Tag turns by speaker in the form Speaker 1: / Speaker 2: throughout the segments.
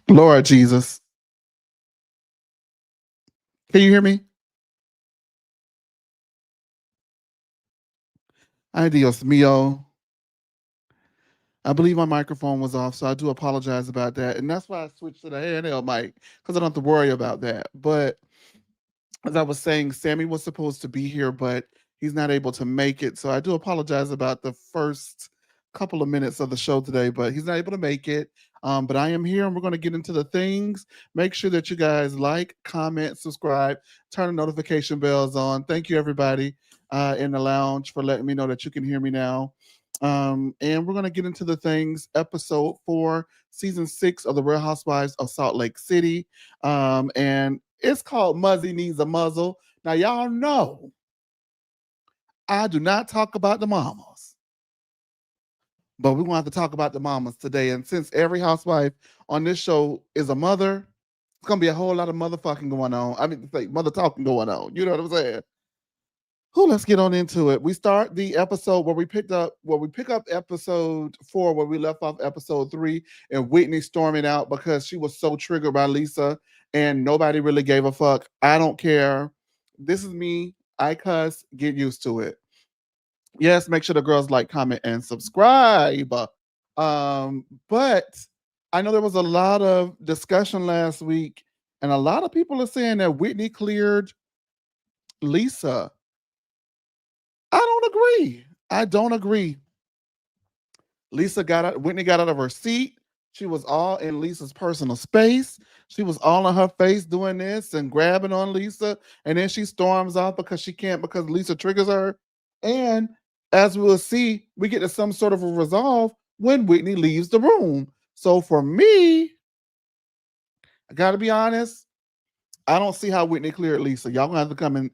Speaker 1: Lord Jesus. Can you hear me? Ay, Dios mío. I believe my microphone was off, so I do apologize about that. And that's why I switched to the handheld mic, because I don't have to worry about that. But as I was saying, Sammie was supposed to be here, but he's not able to make it. So I do apologize about the first couple of minutes of the show today, but he's not able to make it. But I am here and we're going to get into the things. Make sure that you guys like, comment, subscribe, turn the notification bells on. Thank you, everybody in the lounge, for letting me know that you can hear me now. And we're going to get into the things. Episode 4, season 6 of the Real Housewives of Salt Lake City. And it's called Muzzy Needs a Muzzle. Now, y'all know I do not talk about the mamas, but we want to talk about the mamas today. And since every housewife on this show is a mother, it's going to be a whole lot of motherfucking going on. I mean, like mother talking going on. You know what I'm saying? Let's get on into it. We start the episode where we pick up episode 4, where we left off episode 3, and Whitney storming out because she was so triggered by Lisa and nobody really gave a fuck. I don't care. This is me. I cuss. Get used to it. Yes, make sure the girls like, comment, and subscribe. But I know there was a lot of discussion last week, and a lot of people are saying that Whitney cleared Lisa. I don't agree. I don't agree. Whitney got out of her seat. She was all in Lisa's personal space. She was all on her face doing this and grabbing on Lisa. And then she storms off because she can't, because Lisa triggers her. And as we'll see, we get to some sort of a resolve when Whitney leaves the room. So for me, I gotta be honest, I don't see how Whitney cleared Lisa. Y'all gonna have to come and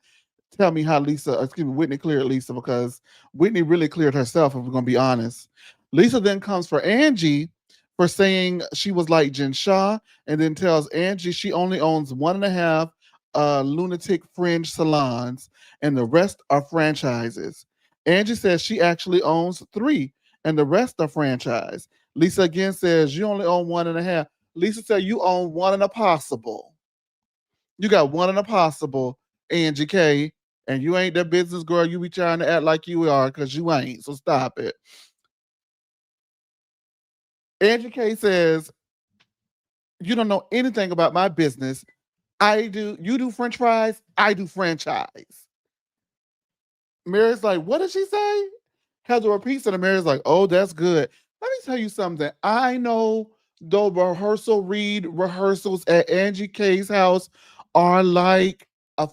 Speaker 1: tell me how Whitney cleared Lisa, because Whitney really cleared herself, if we're gonna be honest. Lisa then comes for Angie for saying she was like Jen Shah, and then tells Angie she only owns 1.5 lunatic fringe salons, and the rest are franchises. Angie says she actually owns 3, and the rest are franchise. Lisa again says you only own 1.5. Lisa said you own 1 in a possible. You got 1 in a possible, Angie K, and you ain't that business girl you be trying to act like you are, because you ain't. So stop it. Angie K says, you don't know anything about my business. I do. You do French fries. I do franchise. Mary's like, what did she say? Heather repeats it, and Mary's like, oh, that's good. Let me tell you something. I know the rehearsals at Angie K's house are like a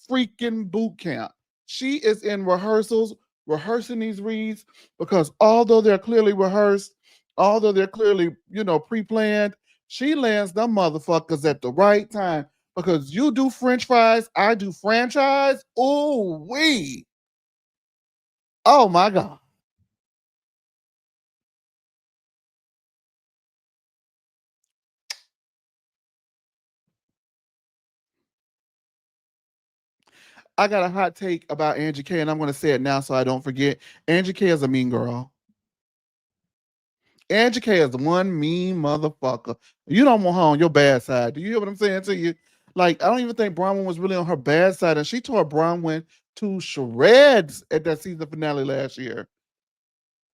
Speaker 1: freaking boot camp. She is in rehearsals, rehearsing these reads, because although they're clearly rehearsed, although they're clearly, pre-planned, she lands them motherfuckers at the right time. Because you do French fries, I do franchise. Ooh wee. Oh my God. I got a hot take about Angie K, and I'm going to say it now so I don't forget. Angie K is a mean girl. Angie K is one mean motherfucker. You don't want her on your bad side. Do you hear what I'm saying to you? Like, I don't even think Bronwyn was really on her bad side, and she tore Bronwyn to shreds at that season finale last year.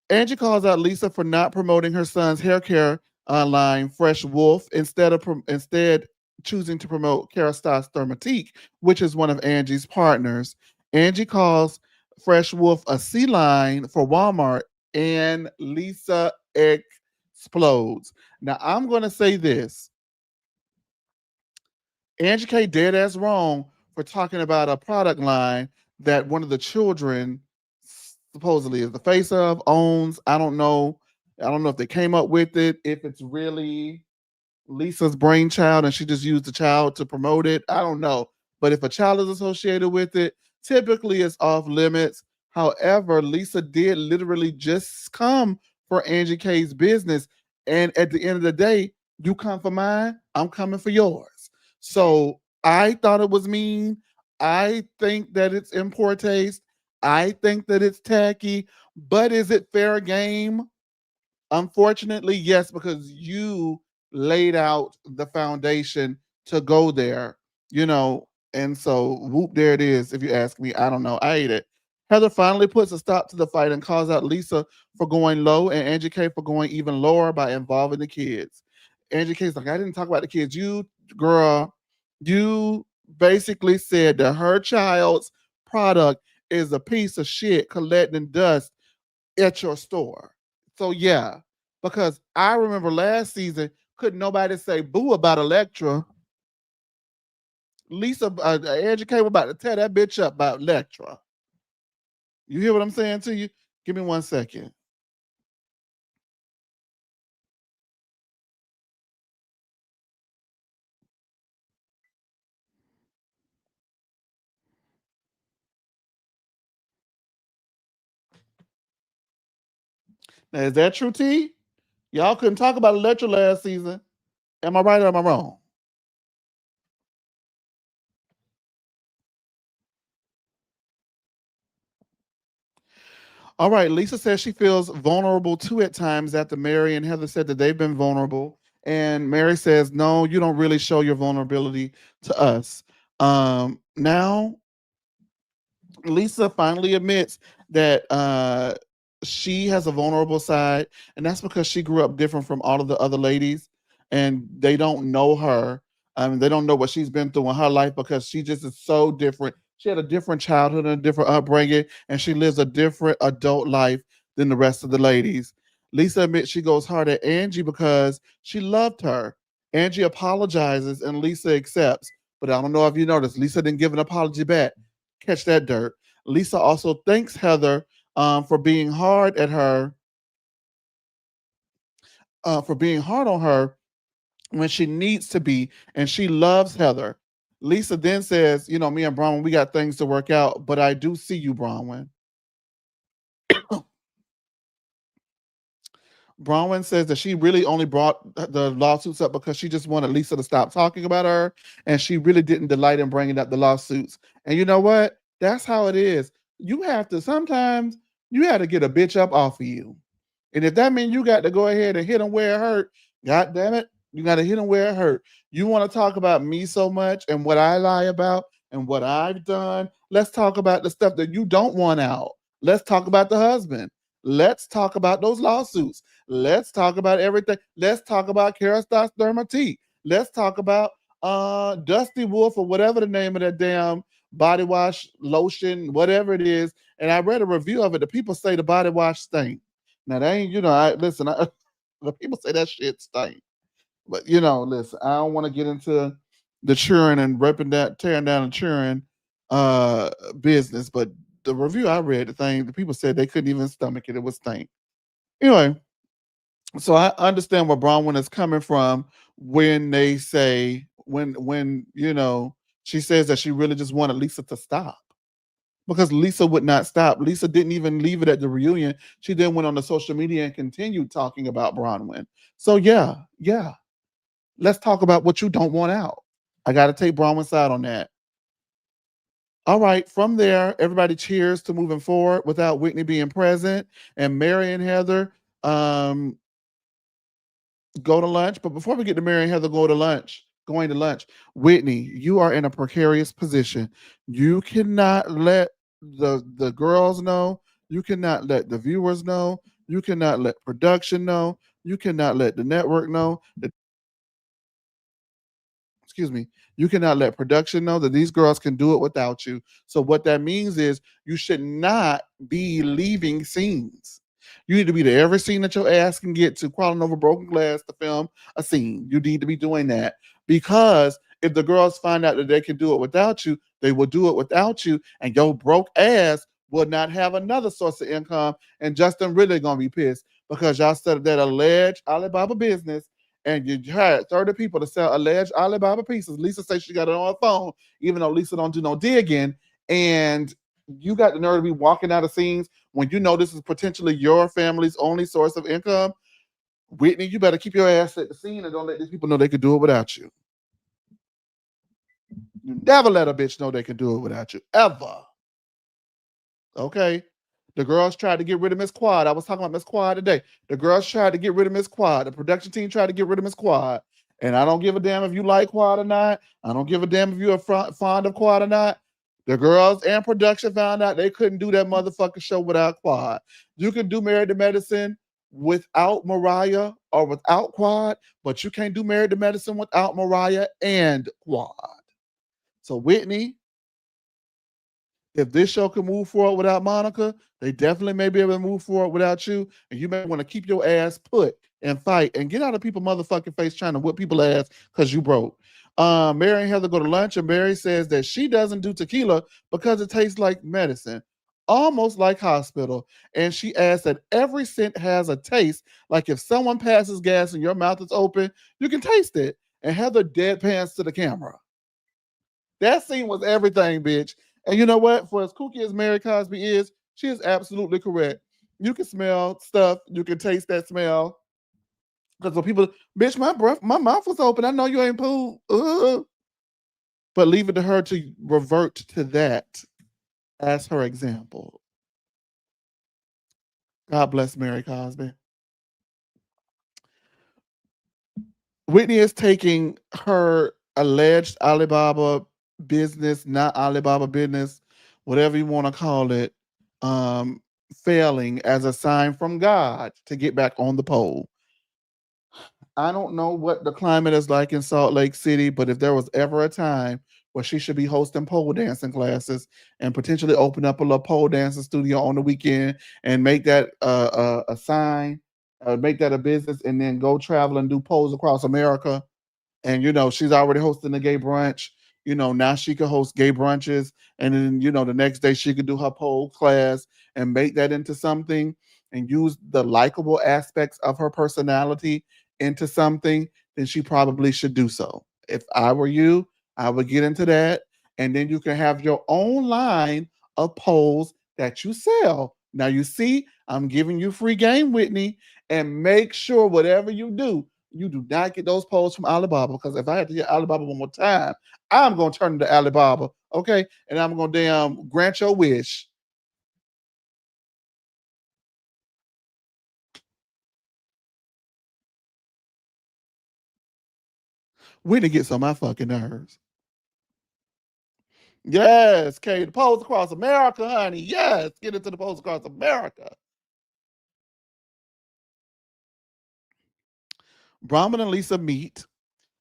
Speaker 1: Angie calls out Lisa for not promoting her son's hair care line, Fresh Wolf, instead choosing to promote Kerastase Thermatique, which is one of Angie's partners. Angie calls Fresh Wolf a C line for Walmart, and Lisa explodes. Now, I'm going to say this. Angie K dead ass wrong for talking about a product line that one of the children supposedly is the face of, owns. I don't know. I don't know if they came up with it, if it's really Lisa's brainchild and she just used the child to promote it. I don't know. But if a child is associated with it, typically it's off limits. However, Lisa did literally just come for Angie K's business. And at the end of the day, you come for mine, I'm coming for yours. So I thought it was mean. I think that it's in poor taste. I think that it's tacky. But is it fair game? Unfortunately, yes, because you laid out the foundation to go there, you know. And so, whoop, there it is. If you ask me, I don't know. I ate it. Heather finally puts a stop to the fight and calls out Lisa for going low and Angie K for going even lower by involving the kids. Angie K's like, I didn't talk about the kids. You, girl, you basically said that her child's product is a piece of shit collecting dust at your store. So yeah, because I remember last season, couldn't nobody say boo about Electra. Lisa, Angie K was about to tear that bitch up about Electra. You hear what I'm saying to you? Give me 1 second. Now, is that true, T? Y'all couldn't talk about Electra last season. Am I right or am I wrong? All right, Lisa says she feels vulnerable too at times after Mary and Heather said that they've been vulnerable. And Mary says, no, you don't really show your vulnerability to us. Now Lisa finally admits that she has a vulnerable side, and that's because she grew up different from all of the other ladies, and they don't know her. They don't know what she's been through in her life because she just is so different. She had a different childhood and a different upbringing, and she lives a different adult life than the rest of the ladies. Lisa admits she goes hard at Angie because she loved her. Angie apologizes, and Lisa accepts. But I don't know if you noticed, Lisa didn't give an apology back. Catch that dirt. Lisa also thanks Heather for being hard at her, for being hard on her when she needs to be, and she loves Heather. Lisa then says, you know, me and Bronwyn, we got things to work out, but I do see you, Bronwyn. Bronwyn says that she really only brought the lawsuits up because she just wanted Lisa to stop talking about her, and she really didn't delight in bringing up the lawsuits. And you know what? That's how it is. You have to sometimes you have to get a bitch up off of you, and if that means you got to go ahead and hit them where it hurt, god damn it, you got to hit them where it hurt. You want to talk about me so much and what I lie about and what I've done? Let's talk about the stuff that you don't want out. Let's talk about the husband. Let's talk about those lawsuits. Let's talk about everything. Let's talk about Kerastase Dermatite. Let's talk about Dusty Wolf or whatever the name of that damn body wash, lotion, whatever it is. And I read a review of it. The people say the body wash stink. Now they ain't, you know, I listen, the people say that shit stink. But you know, listen, I don't want to get into the churn and ripping that tearing down the churn business, but the review I read, the people said they couldn't even stomach it. It was stink. Anyway, so I understand where Bronwyn is coming from when they say when you know she says that she really just wanted Lisa to stop because Lisa would not stop. Lisa didn't even leave it at the reunion. She then went on the social media and continued talking about Bronwyn. So yeah, yeah. Let's talk about what you don't want out. I got to take Bronwyn's side on that. All right, from there, everybody cheers to moving forward without Whitney being present, and Mary and Heather um, go to lunch. But before we get to Mary and Heather going to lunch, Whitney, you are in a precarious position. You cannot let the girls know. You cannot let the viewers know. You cannot let production know. You cannot let the network know that, excuse me, you cannot let production know that these girls can do it without you. So what that means is you should not be leaving scenes. You need to be there every scene that your ass can get to, crawling over broken glass to film a scene. You need to be doing that because if the girls find out that they can do it without you, they will do it without you, and your broke ass will not have another source of income. And Justin really gonna be pissed because y'all started that alleged Alibaba business and you hired 30 people to sell alleged Alibaba pieces. Lisa says she got it on her phone, even though Lisa don't do no digging. And you got the nerve to be walking out of scenes when you know this is potentially your family's only source of income. Whitney, you better keep your ass at the scene and don't let these people know they could do it without you. You never let a bitch know they can do it without you, ever. Okay? The girls tried to get rid of Miss Quad. I was talking about Miss Quad today. The girls tried to get rid of Miss Quad. The production team tried to get rid of Miss Quad. And I don't give a damn if you like Quad or not. I don't give a damn if you're fond of Quad or not. The girls and production found out they couldn't do that motherfucking show without Quad. You can do Married to Medicine without Mariah or without Quad, but you can't do Married to Medicine without Mariah and Quad. So Whitney, if this show can move forward without Monica, they definitely may be able to move forward without you. And you may want to keep your ass put and fight and get out of people's motherfucking face trying to whip people's ass because you broke. Mary and Heather go to lunch, and Mary says that she doesn't do tequila because it tastes like medicine, almost like hospital. And she adds that every scent has a taste. Like if someone passes gas and your mouth is open, you can taste it. And Heather deadpans to the camera. That scene was everything, bitch. And you know what? For as kooky as Mary Cosby is, she is absolutely correct. You can smell stuff. You can taste that smell. Because when people, bitch, my mouth was open. I know you ain't poo. But leave it to her to revert to that as her example. God bless Mary Cosby. Whitney is taking her alleged Alibaba business, not Alibaba business, whatever you want to call it, um, failing as a sign from God to get back on the pole. I don't know what the climate is like in Salt Lake City, but if there was ever a time where she should be hosting pole dancing classes and potentially open up a little pole dancing studio on the weekend and make that a sign, make that a business, and then go travel and do poles across America. And she's already hosting a gay brunch. Now she could host gay brunches, and then the next day she could do her pole class and make that into something and use the likable aspects of her personality into something. Then she probably should do so. If I were you, I would get into that, and then you can have your own line of poles that you sell. Now you see, I'm giving you free game, Whitney, and make sure whatever you do not get those poles from Alibaba, because if I had to get Alibaba one more time, I'm gonna turn into Alibaba, okay? And I'm gonna damn grant your wish. Whitney gets on my fucking nerves. Yes, Kate, the poles across America, honey. Yes, get into the poles across America. Brahman and Lisa meet.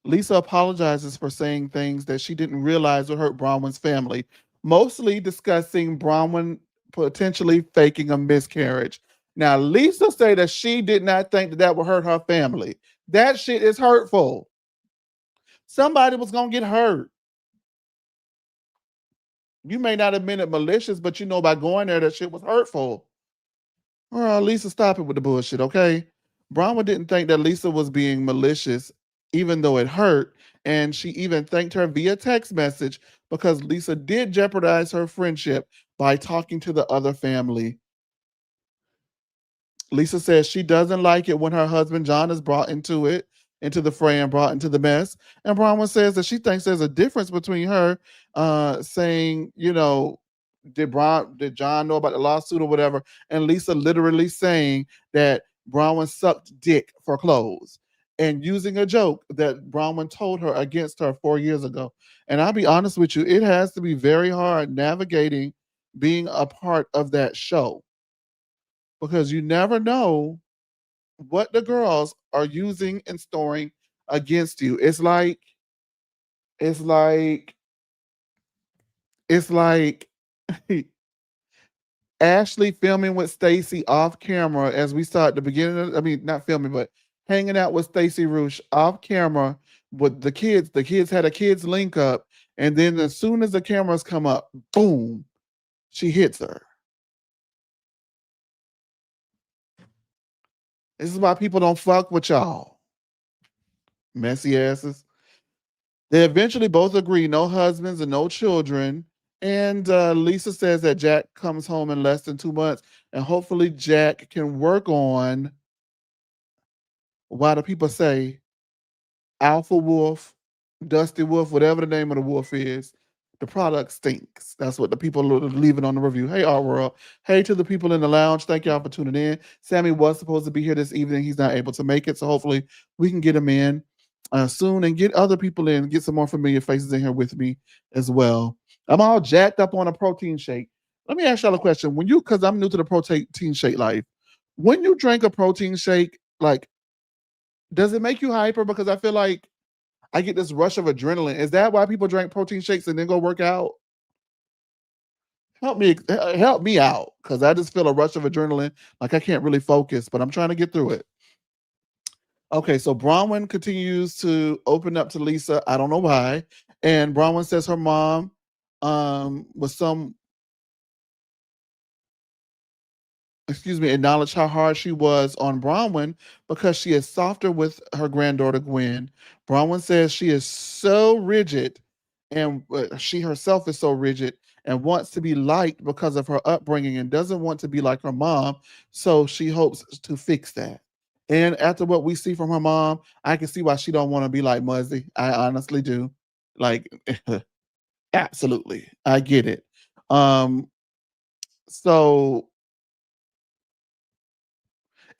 Speaker 1: Lisa apologizes for saying things that she didn't realize would hurt Bronwyn's family, mostly discussing Bronwyn potentially faking a miscarriage. Now, Lisa said that she did not think that would hurt her family. That shit is hurtful. Somebody was going to get hurt. You may not have been it malicious, but by going there, that shit was hurtful. Lisa, stop it with the bullshit, okay? Bronwyn didn't think that Lisa was being malicious, even though it hurt. And she even thanked her via text message because Lisa did jeopardize her friendship by talking to the other family. Lisa says she doesn't like it when her husband John is brought into the fray and brought into the mess. And Bronwyn says that she thinks there's a difference between her saying, did John know about the lawsuit or whatever, and Lisa literally saying that Bronwyn sucked dick for clothes and using a joke that Bronwyn told her against her 4 years ago. And I'll be honest with you, it has to be very hard navigating being a part of that show because you never know what the girls are using and storing against you. It's like it's like Ashley filming with Stacey off camera as we start the beginning of, I mean, not filming, but hanging out with Stacey Roosh off camera with the kids. The kids had a kids link up, and then as soon as the cameras come up, boom, she hits her. This is why people don't fuck with y'all. Messy asses. They eventually both agree no husbands and no children. And Lisa says that Jack comes home in less than 2 months. And hopefully, Jack can work on, why do people say, Alpha Wolf, Dusty Wolf, whatever the name of the wolf is. The product stinks. That's what the people are leaving on the review. Hey, Art World. Hey to the people in the lounge. Thank y'all for tuning in. Sammie was supposed to be here this evening. He's not able to make it. So hopefully we can get him in soon and get other people in, get some more familiar faces in here with me as well. I'm all jacked up on a protein shake. Let me ask y'all a question. When you, because I'm new to the protein shake life, when you drink a protein shake, like, does it make you hyper? Because I feel like I get this rush of adrenaline. Is that why people drink protein shakes and then go work out? Help me out, because I just feel a rush of adrenaline, like I can't really focus, but I'm trying to get through it. Okay, so Bronwyn continues to open up to Lisa. I don't know why. And Bronwyn says her mom was some acknowledge how hard she was on Bronwyn because she is softer with her granddaughter Gwen. Bronwyn says she is so rigid, and she herself is so rigid and wants to be liked because of her upbringing and doesn't want to be like her mom. So she hopes to fix that. And after what we see from her mom, I can see why she don't want to be like Muzzy. I honestly do. Like, absolutely, I get it. Um, so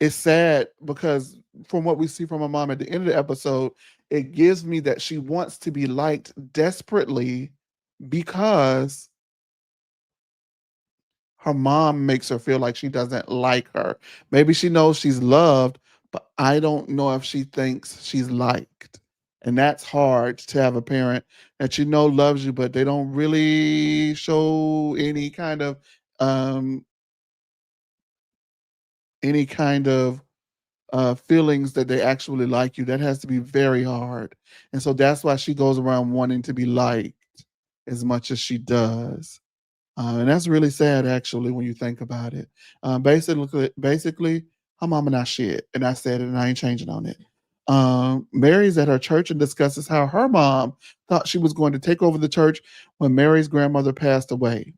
Speaker 1: it's sad because from what we see from her mom at the end of the episode, it gives me that she wants to be liked desperately because her mom makes her feel like she doesn't like her. Maybe she knows she's loved, but I don't know if she thinks she's liked. And that's hard to have a parent that you know loves you, but they don't really show um any kind of feelings that they actually like you. That has to be very hard. And so that's why she goes around wanting to be liked as much as she does. And that's really sad, actually, when you think about it. Basically, her mama not shit, and I said it, and I ain't changing on it. Mary's at her church and discusses how her mom thought she was going to take over the church when Mary's grandmother passed away.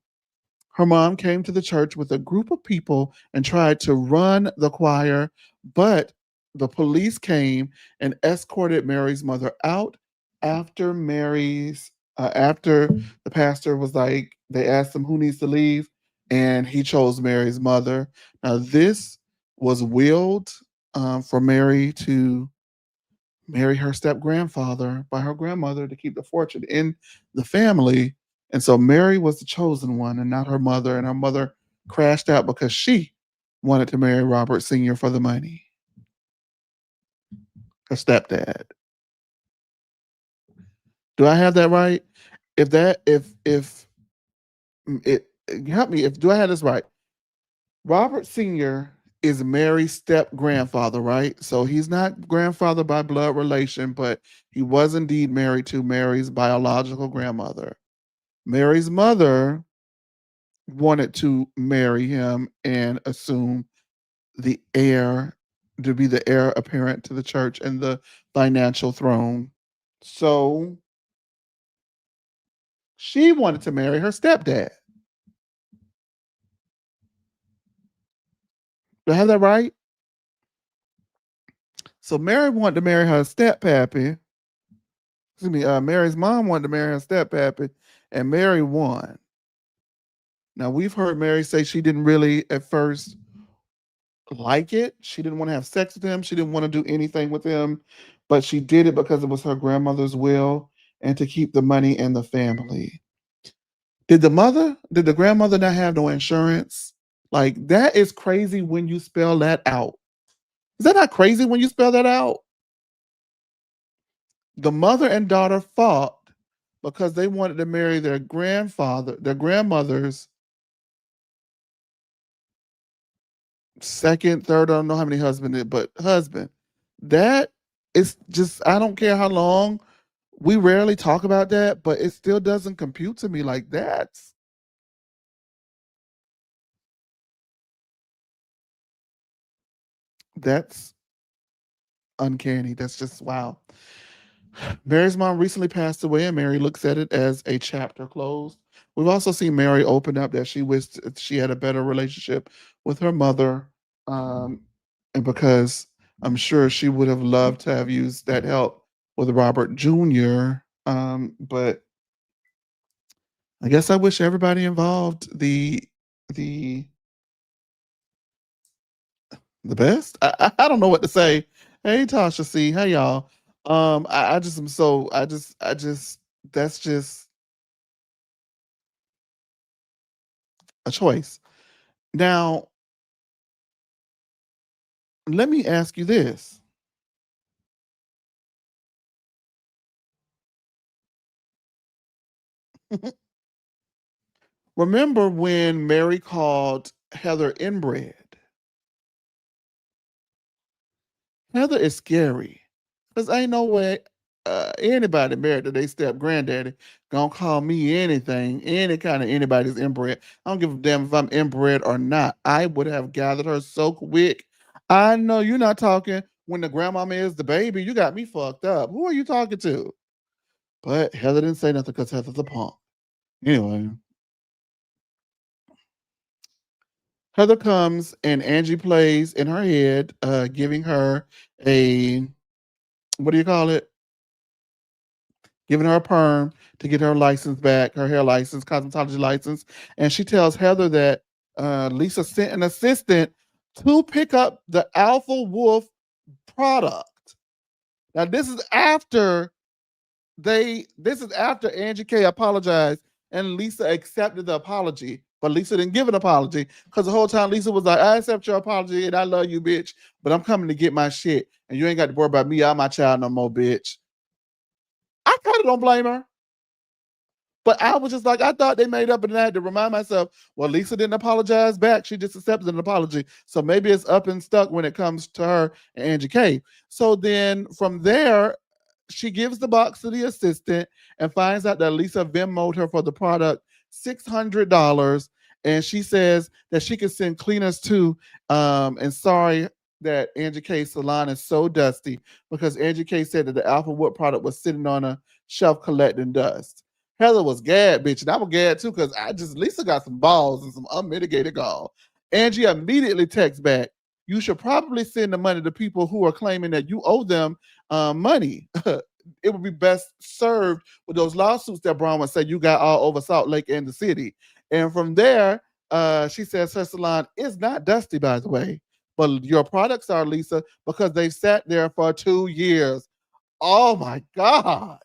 Speaker 1: Her mom came to the church with a group of people and tried to run the choir, but the police came and escorted Mary's mother out after the pastor was like, they asked him who needs to leave, and he chose Mary's mother. Now this was willed for Mary to marry her step grandfather by her grandmother to keep the fortune in the family. And so Mary was the chosen one and not her mother. And her mother crashed out because she wanted to marry Robert Sr. for the money, her stepdad. Do I have that right? If it help me, if do I have this right? Robert Sr. is Mary's step grandfather, right? So he's not grandfather by blood relation, but he was indeed married to Mary's biological grandmother. Mary's mother wanted to marry him and assume the heir to be the heir apparent to the church and the financial throne. So she wanted to marry her stepdad. Do I have that right? So Mary wanted to marry her steppappy. Excuse me, Mary's mom wanted to marry her steppappy, and Mary won. Now we've heard Mary say she didn't really at first like it. She didn't want to have sex with him. She didn't want to do anything with him, but she did it because it was her grandmother's will and to keep the money in the family. Did the grandmother not have no insurance? Like that is crazy when you spell that out. Is that not crazy when you spell that out? The mother and daughter fought because they wanted to marry their grandmother's second, third, I don't know how many husband, but husband. That is just, I don't care how long. We rarely talk about that, but it still doesn't compute to me like that's uncanny. That's just wow. Mary's mom recently passed away, and Mary looks at it as a chapter closed. We've also seen Mary open up that she wished she had a better relationship with her mother, and because I'm sure she would have loved to have used that help with Robert Jr. But I guess I wish everybody involved the the best. I don't know what to say. Hey Tasha C, hey y'all. I just am so I just that's just a choice. Now, let me ask you this. Remember when Mary called Heather inbred? Heather is scary. Cause ain't no way anybody married to their step granddaddy gonna call me anything, any kind of anybody's inbred. I don't give a damn if I'm inbred or not. I would have gathered her so quick. I know you're not talking when the grandmama is the baby. You got me fucked up. Who are you talking to? But Heather didn't say nothing because Heather's a punk. Anyway, Heather comes and Angie plays in her head, giving her a what do you call it? Giving her a perm to get her license back, her hair license, cosmetology license. And she tells Heather that Lisa sent an assistant to pick up the Alpha Wolf product. Now this is after Angie K apologized and Lisa accepted the apology. But Lisa didn't give an apology because the whole time Lisa was like, I accept your apology and I love you, bitch. But I'm coming to get my shit. And you ain't got to worry about me. I'm my child no more, bitch. I kind of don't blame her. But I was just like, I thought they made up, and I had to remind myself, well, Lisa didn't apologize back. She just accepted an apology. So maybe it's up and stuck when it comes to her and Angie K. So then from there, she gives the box to the assistant and finds out that Lisa Venmoed her for the product $600. And she says that she can send cleaners too. And sorry that Angie K's salon is so dusty because Angie K said that the Alpha Wood product was sitting on a shelf collecting dust. Heather was gad, bitch, and I was gad too because I just Lisa got some balls and some unmitigated gall. Angie immediately texts back, "You should probably send the money to people who are claiming that you owe them money. It would be best served with those lawsuits that Brown would say you got all over Salt Lake and the city." And from there, she says her salon is not dusty, by the way, but your products are, Lisa, because they've sat there for 2 years. Oh my God.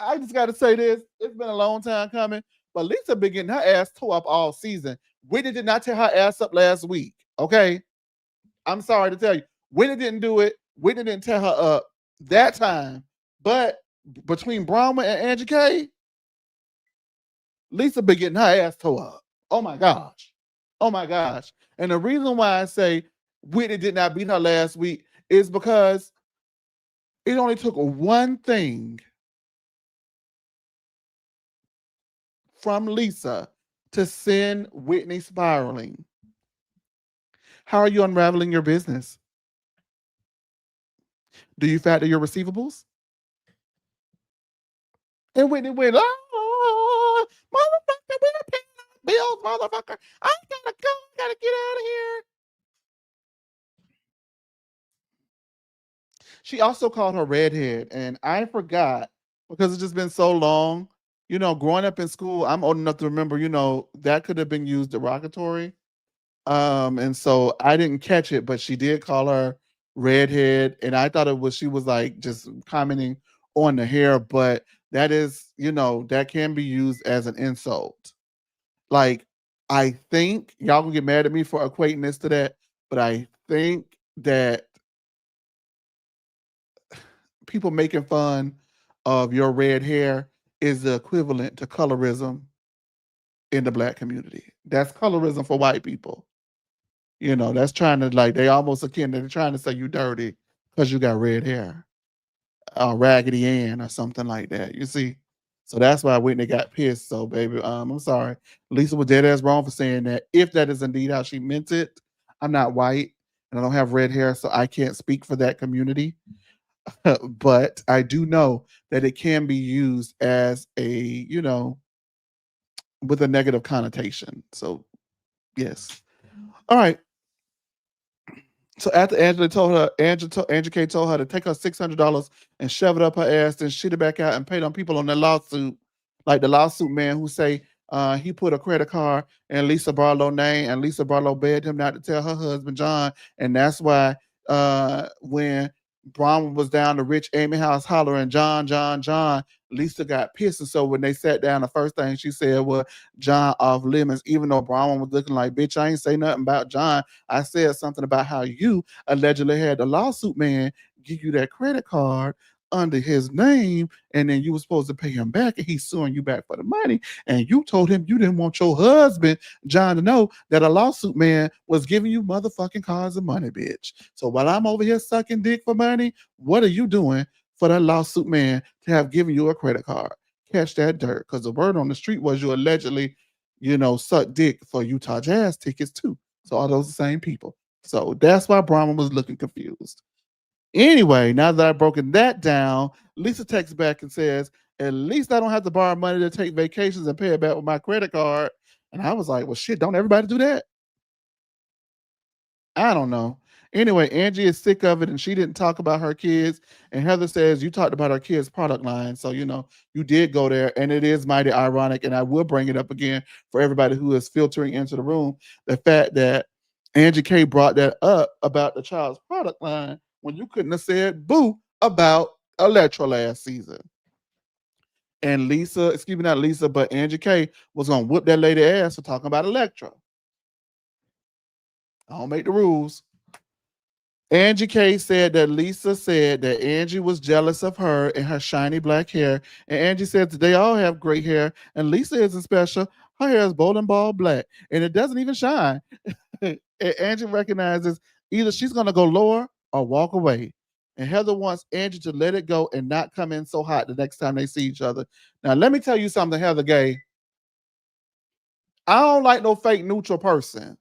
Speaker 1: I just got to say this. It's been a long time coming, but Lisa been getting her ass tore up all season. Whitney did not tear her ass up last week. Okay. I'm sorry to tell you. Whitney didn't do it. Whitney didn't tear her up that time. But between Brahma and Angie K, Lisa been getting her ass tore up. Oh my gosh. Oh my gosh. And the reason why I say Whitney did not beat her last week is because it only took one thing from Lisa to send Whitney spiraling. How are you unraveling your business? Do you factor your receivables? And Whitney went, oh, motherfucker, we're paying our bills, motherfucker. I gotta go, I gotta get out of here. She also called her redhead, and I forgot because it's just been so long. You know, growing up in school, I'm old enough to remember, that could have been used derogatory. And so I didn't catch it, but she did call her redhead, and I thought it was she was like just commenting on the hair, but that is, that can be used as an insult. Like, I think y'all gonna get mad at me for equating this to that, but I think that people making fun of your red hair is the equivalent to colorism in the black community. That's colorism for white people. That's trying to like they almost akin to trying to say you dirty because you got red hair, Raggedy Ann or something like that. You see, so that's why Whitney got pissed. So, baby, I'm sorry. Lisa was dead ass wrong for saying that. If that is indeed how she meant it, I'm not white and I don't have red hair, so I can't speak for that community. But I do know that it can be used as with a negative connotation. So, yes. All right. So after Angela K told her to take her $600 and shove it up her ass and shit it back out and pay them people on that lawsuit, like the lawsuit man who say he put a credit card in Lisa Barlow's name, and Lisa Barlow begged him not to tell her husband John, and that's why when Brahma was down to Rich Amy house hollering John, John, John, Lisa got pissed, and so when they sat down, the first thing she said was John off limits, even though Brahma was looking like, bitch, I ain't say nothing about John. I said something about how you allegedly had the lawsuit man give you that credit card under his name, and then you were supposed to pay him back, and he's suing you back for the money, and you told him you didn't want your husband John to know that a lawsuit man was giving you motherfucking cards of money, bitch. So while I'm over here sucking dick for money, what are you doing for that lawsuit man to have given you a credit card? Catch that dirt, because the word on the street was you allegedly, suck dick for Utah Jazz tickets too. So all those the same people. So that's why Brahma was looking confused. Anyway, now that I've broken that down, Lisa texts back and says, at least I don't have to borrow money to take vacations and pay it back with my credit card. And I was like, well, shit, don't everybody do that? I don't know. Anyway, Angie is sick of it and she didn't talk about her kids. And Heather says, you talked about our kids' product line. So, you did go there. And it is mighty ironic. And I will bring it up again for everybody who is filtering into the room. The fact that Angie K brought that up about the child's product line when you couldn't have said boo about Electra last season. And Lisa, excuse me, not Lisa, but Angie K was going to whip that lady ass for talking about Electra. I don't make the rules. Angie K said that Lisa said that Angie was jealous of her and her shiny black hair. And Angie said that they all have great hair. And Lisa isn't special. Her hair is bowling ball black. And it doesn't even shine. And Angie recognizes either she's going to go lower or walk away. And Heather wants Angie to let it go and not come in so hot the next time they see each other. Now, let me tell you something, Heather Gay. I don't like no fake neutral person.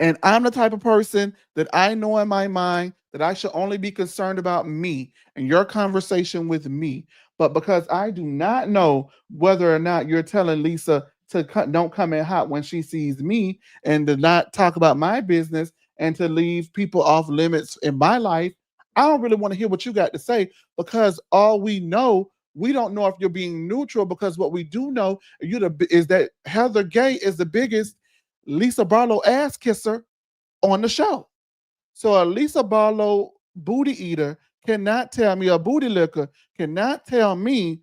Speaker 1: And I'm the type of person that I know in my mind that I should only be concerned about me and your conversation with me. But because I do not know whether or not you're telling Lisa to don't come in hot when she sees me and to not talk about my business and to leave people off limits in my life, I don't really want to hear what you got to say, because all we know, we don't know if you're being neutral, because what we do know is that Heather Gay is the biggest Lisa Barlow ass kisser on the show. So a Lisa Barlow booty eater cannot tell me, a booty licker cannot tell me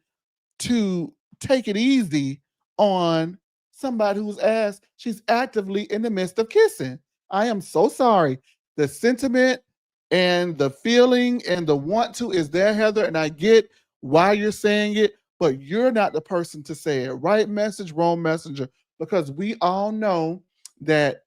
Speaker 1: to take it easy on somebody whose ass she's actively in the midst of kissing. I am so sorry. The sentiment and the feeling and the want to is there, Heather, and I get why you're saying it, but you're not the person to say it. Right message, wrong messenger, because we all know that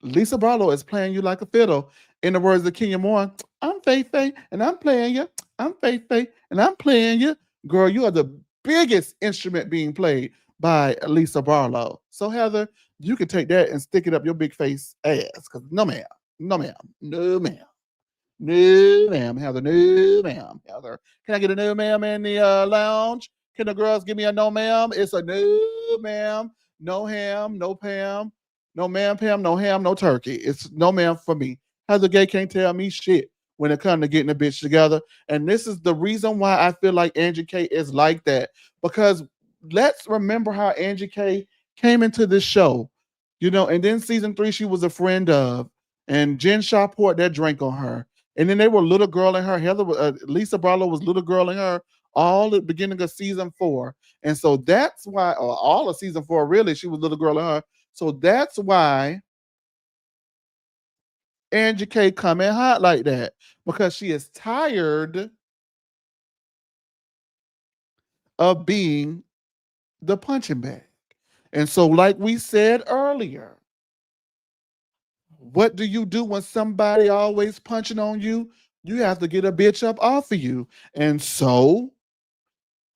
Speaker 1: Lisa Barlow is playing you like a fiddle. In the words of Kenya Moore, I'm Faye Faye and I'm playing you. I'm Faye Faye and I'm playing you. Girl, you are the biggest instrument being played by Lisa Barlow. So Heather, you can take that and stick it up your big face ass. Because no ma'am, no ma'am, no ma'am. No, ma'am, Heather. No, ma'am, Heather. Can I get a no, ma'am, in the lounge? Can the girls give me a no, ma'am? It's a no, ma'am. No ham, no Pam. No, ma'am, Pam. No ham, no turkey. It's no, ma'am, for me. Heather Gay can't tell me shit when it comes to getting a bitch together. And this is the reason why I feel like Angie K is like that. Because let's remember how Angie K came into this show, and then season 3, she was a friend of, and Jen Shaw poured that drink on her. And then they were little girl in her. Lisa Barlow was little girl in her all at the beginning of season 4. And so that's why, or all of season 4, really, she was little girl in her. So that's why Angie K coming hot like that, because she is tired of being the punching bag. And so, like we said earlier, what do you do when somebody always punching on you? You have to get a bitch up off of you. And so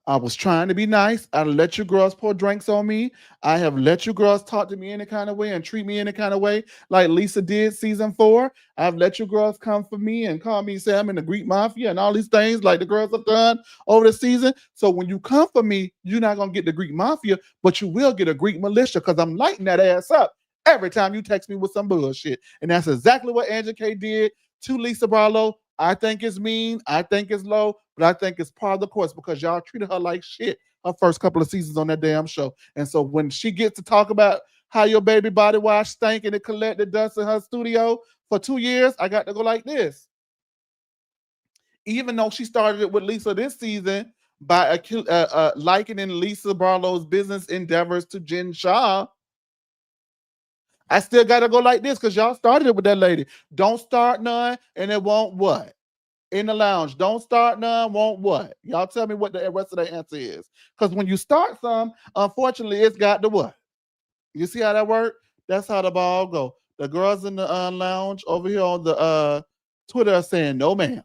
Speaker 1: I was trying to be nice. I let you girls pour drinks on me. I have let you girls talk to me any kind of way and treat me any kind of way, like Lisa did season 4. I've let you girls come for me and call me Sam and the Greek Mafia and all these things like the girls have done over the season. So when you come for me, you're not going to get the Greek Mafia, but you will get a Greek militia, because I'm lighting that ass up every time you text me with some bullshit. And that's exactly what Angie K did to Lisa Barlow. I think it's mean. I think it's low, but I think it's part of the course, because y'all treated her like shit. her first couple of seasons on that damn show. And so when she gets to talk about how your baby body wash stank and it collected dust in her studio for 2 years, I got to go like this. Even though she started it with Lisa this season by likening Lisa Barlow's business endeavors to Jen Shaw, I still got to go like this because y'all started it with that lady. Don't start none and it won't what? In the lounge. Don't start none, won't what? Y'all tell me what the rest of the answer is. Because when you start some, unfortunately, it's got to what? You see how that work? That's how the ball go. The girls in the lounge over here on the Twitter are saying, no, ma'am.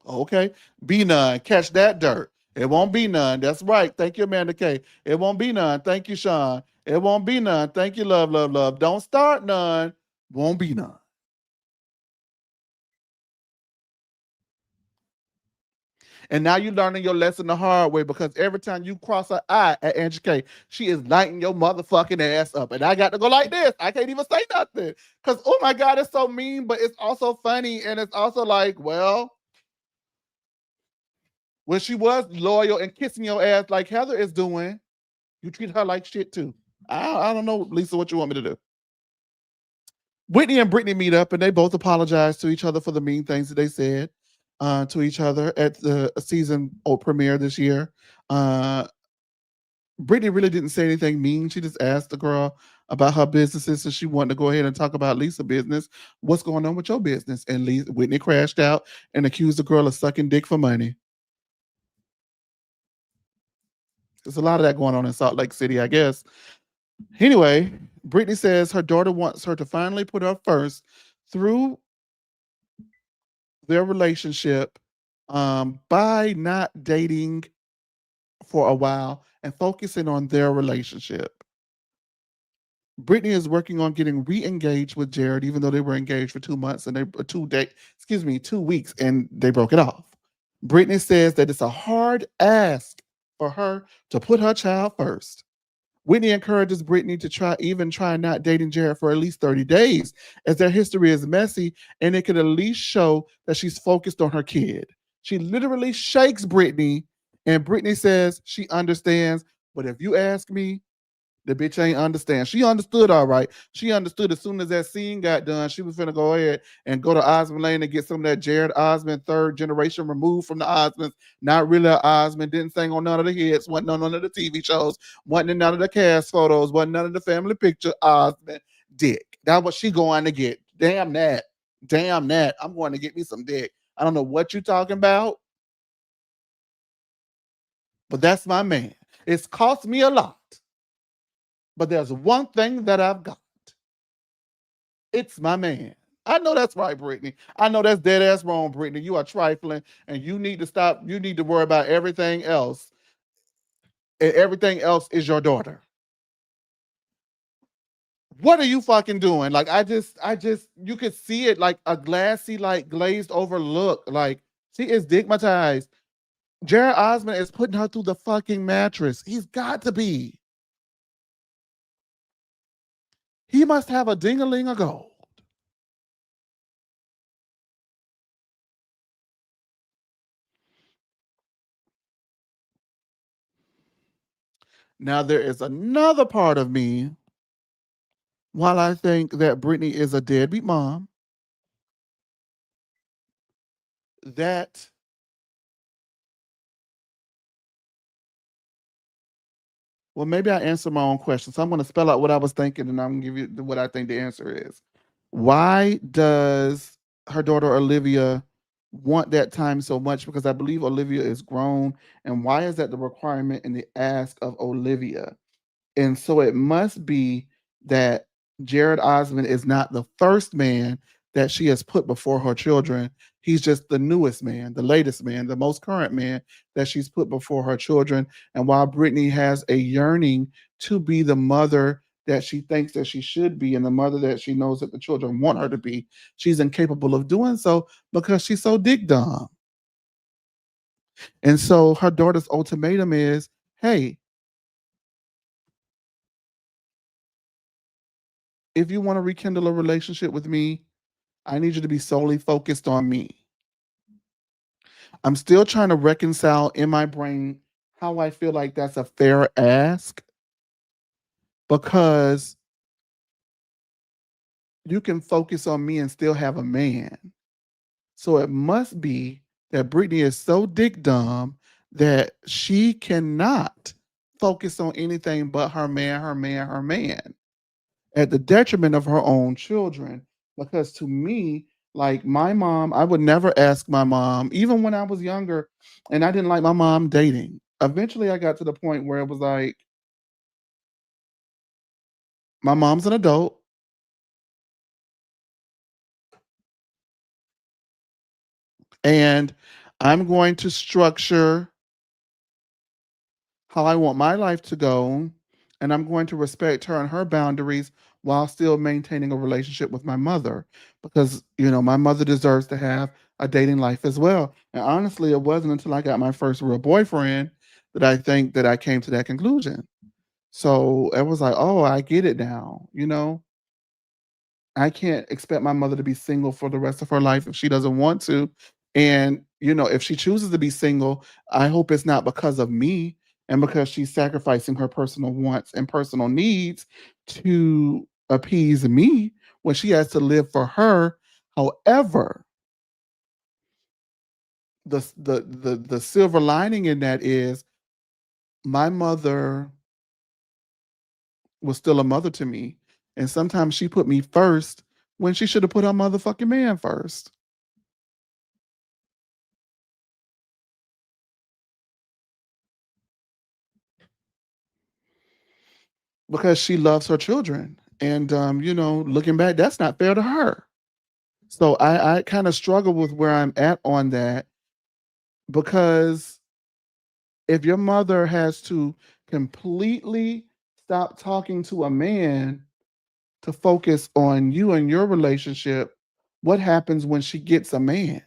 Speaker 1: Okay. Be none. Catch that dirt. It won't be none. That's right. Thank you, Amanda K. It won't be none. Thank you, Sean. It won't be none. Thank you, love, love, love. Don't start none. Won't be none. And now you're learning your lesson the hard way because every time you cross her eye at Angie K, she is lighting your motherfucking ass up. And I got to go like this. I can't even say nothing. Because, oh my God, it's so mean, but it's also funny. And it's also like, well, when she was loyal and kissing your ass like Heather is doing, you treat her like shit too. I don't know, Lisa, what you want me to do. Whitney and Brittany meet up and they both apologize to each other for the mean things that they said to each other at the season premiere this year. Brittany really didn't say anything mean. She just asked the girl about her businesses, and she wanted to go ahead and talk about Lisa's business. What's going on with your business? And Whitney crashed out and accused the girl of sucking dick for money. There's a lot of that going on in Salt Lake City, I guess. Anyway, Brittany says her daughter wants her to finally put her first through their relationship by not dating for a while and focusing on their relationship. Brittany is working on getting re-engaged with Jared, even though they were engaged for 2 months and they 2 weeks, and they broke it off. Brittany says that it's a hard ask for her to put her child first. Whitney encourages Brittany to try not dating Jared for at least 30 days, as their history is messy and it could at least show that she's focused on her kid. She literally shakes Brittany, and Brittany says she understands. But if you ask me, the bitch ain't understand. She understood all right. She understood as soon as that scene got done, she was finna go ahead and go to Osmond Lane and get some of that Jared Osmond third generation removed from the Osmonds. Not really a Osmond, didn't sing on none of the hits, wasn't on none of the TV shows, wasn't in none of the cast photos, wasn't none of the family picture Osmond dick. That's what she going to get. Damn that. Damn that. I'm going to get me some dick. I don't know what you talking about, but that's my man. It's cost me a lot. But there's one thing that I've got. It's my man. I know that's right, Brittany. I know that's dead ass wrong, Brittany. You are trifling and you need to stop. You need to worry about everything else. And everything else is your daughter. What are you fucking doing? Like, you could see it like a glassy, like glazed over look. Like, she is stigmatized. Jared Osmond is putting her through the fucking mattress. He's got to be. He must have a ding-a-ling of gold. Now, there is another part of me, while I think that Brittany is a deadbeat mom, that well, maybe I answer my own question. So I'm going to spell out what I was thinking, and I'm going to give you what I think the answer is. Why does her daughter Olivia want that time so much? Because I believe Olivia is grown, and why is that the requirement in the ask of Olivia? And so it must be that Jared Osmond is not the first man that she has put before her children. He's just the newest man, the latest man, the most current man that she's put before her children. And while Brittany has a yearning to be the mother that she thinks that she should be and the mother that she knows that the children want her to be, she's incapable of doing so because she's so dick dumb. And so her daughter's ultimatum is, hey, if you want to rekindle a relationship with me, I need you to be solely focused on me. I'm still trying to reconcile in my brain how I feel like that's a fair ask because you can focus on me and still have a man. So it must be that Brittany is so dick dumb that she cannot focus on anything but her man, her man, her man, at the detriment of her own children. Because to me, like my mom, I would never ask my mom, even when I was younger, and I didn't like my mom dating. Eventually, I got to the point where it was like, my mom's an adult, and I'm going to structure how I want my life to go, and I'm going to respect her and her boundaries while still maintaining a relationship with my mother because, my mother deserves to have a dating life as well. And honestly, it wasn't until I got my first real boyfriend that I think that I came to that conclusion. So it was like, oh, I get it now. I can't expect my mother to be single for the rest of her life if she doesn't want to. And, if she chooses to be single, I hope it's not because of me and because she's sacrificing her personal wants and personal needs to appease me when she has to live for her. However, the silver lining in that is my mother was still a mother to me. And sometimes she put me first when she should have put her motherfucking man first. Because she loves her children. And looking back, that's not fair to her. So I kind of struggle with where I'm at on that because if your mother has to completely stop talking to a man to focus on you and your relationship, what happens when she gets a man?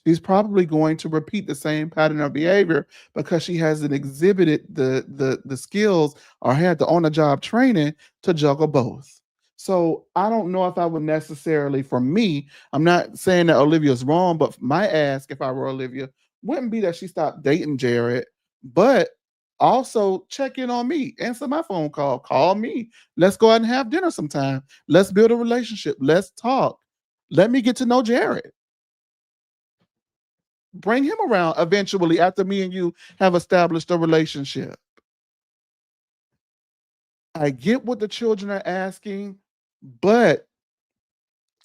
Speaker 1: She's probably going to repeat the same pattern of behavior because she hasn't exhibited the skills or had the on the job training to juggle both. So I don't know if I would necessarily, for me, I'm not saying that Olivia's wrong, but my ask if I were Olivia wouldn't be that she stopped dating Jared, but also check in on me, answer my phone call me. Let's go out and have dinner sometime. Let's build a relationship. Let's talk. Let me get to know Jared. Bring him around eventually after me and you have established a relationship. I get what the children are asking, but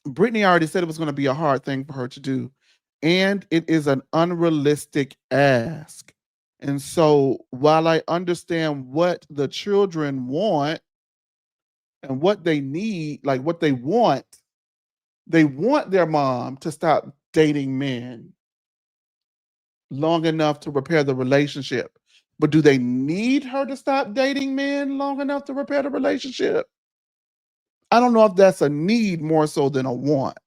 Speaker 1: Brittany already said it was going to be a hard thing for her to do. And it is an unrealistic ask. And so while I understand what the children want and what they need, like what they want their mom to stop dating men long enough to repair the relationship. But do they need her to stop dating men long enough to repair the relationship? I don't know if that's a need more so than a want.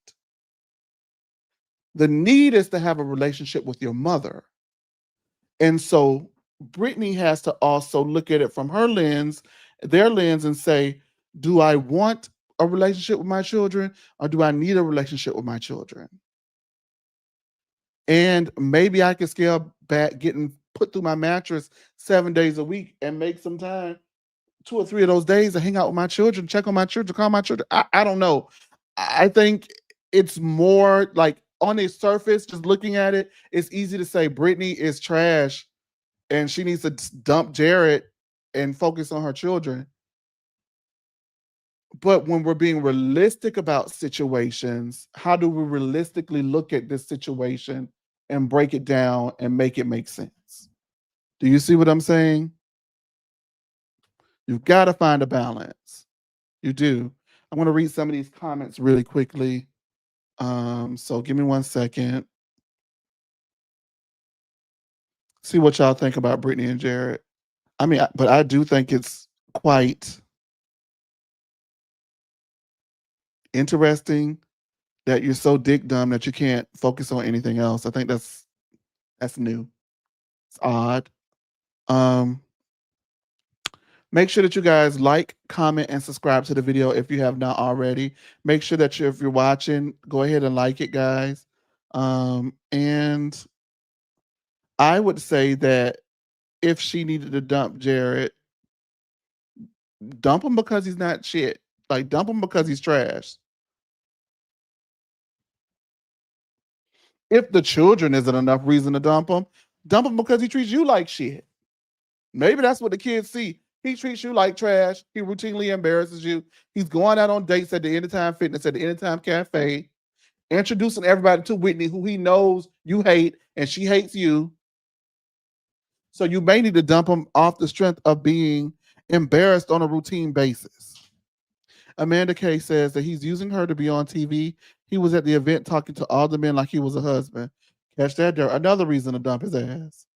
Speaker 1: The need is to have a relationship with your mother. And so Brittany has to also look at it from their lens, and say, do I want a relationship with my children or do I need a relationship with my children? And maybe I could scale back getting put through my mattress 7 days a week and make some time 2 or 3 of those days to hang out with my children, check on my children, call my children. I don't know. I think it's more like on the surface, just looking at it, it's easy to say Brittany is trash and she needs to dump Jared and focus on her children. But when we're being realistic about situations, how do we realistically look at this situation and break it down and make it make sense? Do you see what I'm saying? You've got to find a balance. You do. I want to read some of these comments really quickly. So give me 1 second. See what y'all think about Brittany and Jared. But I do think it's quite interesting that you're so dick dumb that you can't focus on anything else. I think that's new. It's odd. Um, Make sure that you guys like, comment, and subscribe to the video if you have not already. Make sure that if you're watching, go ahead and like it, guys. And I would say that if she needed to dump Jared, dump him because he's not shit. Like, dump him because he's trash. If the children isn't enough reason to dump him because he treats you like shit. Maybe that's what the kids see. He treats you like trash. He routinely embarrasses you. He's going out on dates at the Anytime Fitness, at the Anytime Cafe, introducing everybody to Whitney, who he knows you hate, and she hates you. So you may need to dump him off the strength of being embarrassed on a routine basis. Amanda Kay says that he's using her to be on TV. He was at the event talking to all the men like he was a husband. Catch that there. Another reason to dump his ass.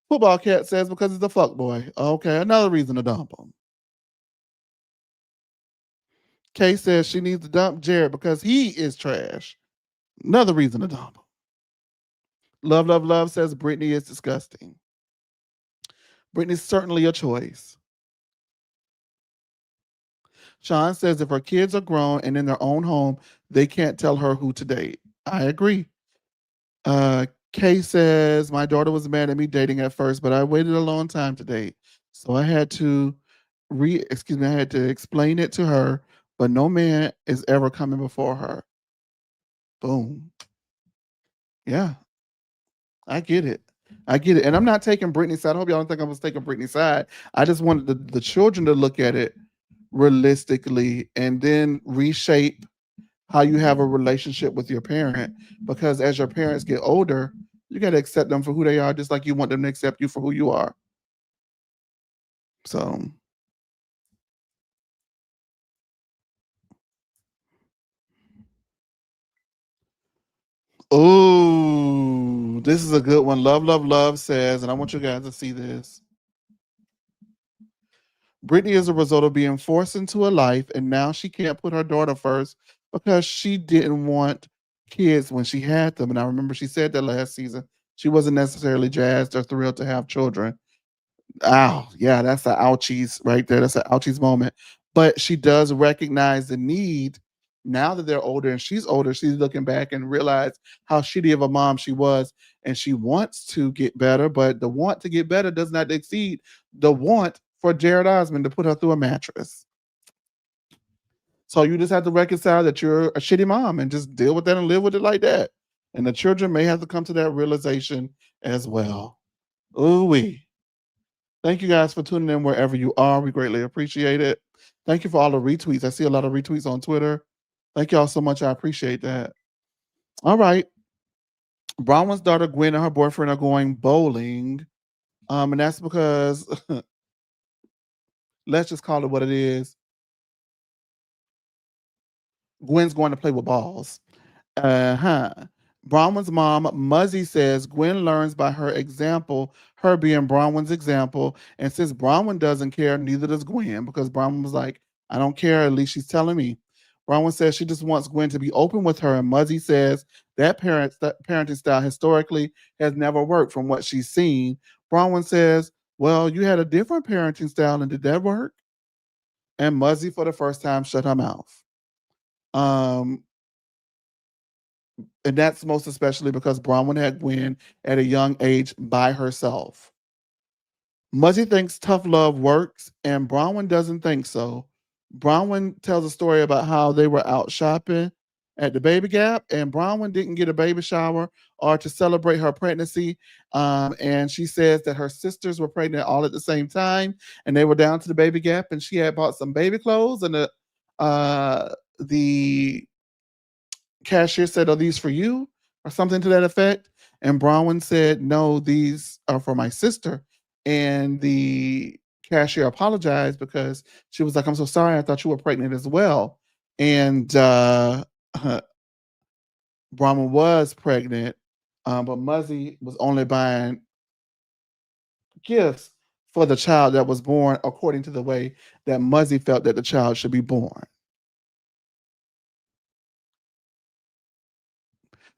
Speaker 1: Football Cat says because he's a fuck boy. Okay, another reason to dump him. Kay says she needs to dump Jared because he is trash. Another reason to dump him. Love, love, love says Brittany is disgusting. Brittany's certainly a choice. Sean says if her kids are grown and in their own home, they can't tell her who to date. I agree. Kay says my daughter was mad at me dating at first, but I waited a long time to date. So I had to I had to explain it to her, but no man is ever coming before her. Boom. Yeah, I get it. I get it. And I'm not taking Brittany's side. I hope y'all don't think I was taking Brittany's side. I just wanted the children to look at it realistically and then reshape how you have a relationship with your parent. Because as your parents get older, you got to accept them for who they are, just like you want them to accept you for who you are. So, oh, this is a good one. Love, love, love says, and I want you guys to see this. Brittany is a result of being forced into a life, and now she can't put her daughter first because she didn't want kids when she had them. And I remember she said that last season. She wasn't necessarily jazzed or thrilled to have children. Ow, yeah, that's an ouchies right there. That's an ouchies moment. But she does recognize the need now that they're older and she's older. She's looking back and realize how shitty of a mom she was, and she wants to get better. But the want to get better does not exceed the want for Jared Osmond to put her through a mattress. So you just have to reconcile that you're a shitty mom and just deal with that and live with it like that. And the children may have to come to that realization as well. Ooh wee. Thank you guys for tuning in wherever you are. We greatly appreciate it. Thank you for all the retweets. I see a lot of retweets on Twitter. Thank y'all so much. I appreciate that. All right. Bronwyn's daughter Gwen and her boyfriend are going bowling. And that's because let's just call it what it is. Gwen's going to play with balls. Uh-huh. Bronwyn's mom, Muzzy, says Gwen learns by her example, her being Bronwyn's example. And since Bronwyn doesn't care, neither does Gwen, because Bronwyn was like, I don't care, at least she's telling me. Bronwyn says she just wants Gwen to be open with her. And Muzzy says that parenting style historically has never worked from what she's seen. Bronwyn says, well, you had a different parenting style, and did that work? And Muzzy, for the first time, shut her mouth. And that's most especially because Bronwyn had Gwen at a young age by herself. Muzzy thinks tough love works, and Bronwyn doesn't think so. Bronwyn tells a story about how they were out shopping at the Baby Gap, and Bronwyn didn't get a baby shower or to celebrate her pregnancy. And she says that her sisters were pregnant all at the same time, and they were down to the Baby Gap, and she had bought some baby clothes, and the cashier said, are these for you? Or something to that effect. And Bronwyn said, no, these are for my sister. And the cashier apologized because she was like, I'm so sorry. I thought you were pregnant as well. And Bronwyn was pregnant, but Muzzy was only buying gifts for the child that was born according to the way that Muzzy felt that the child should be born.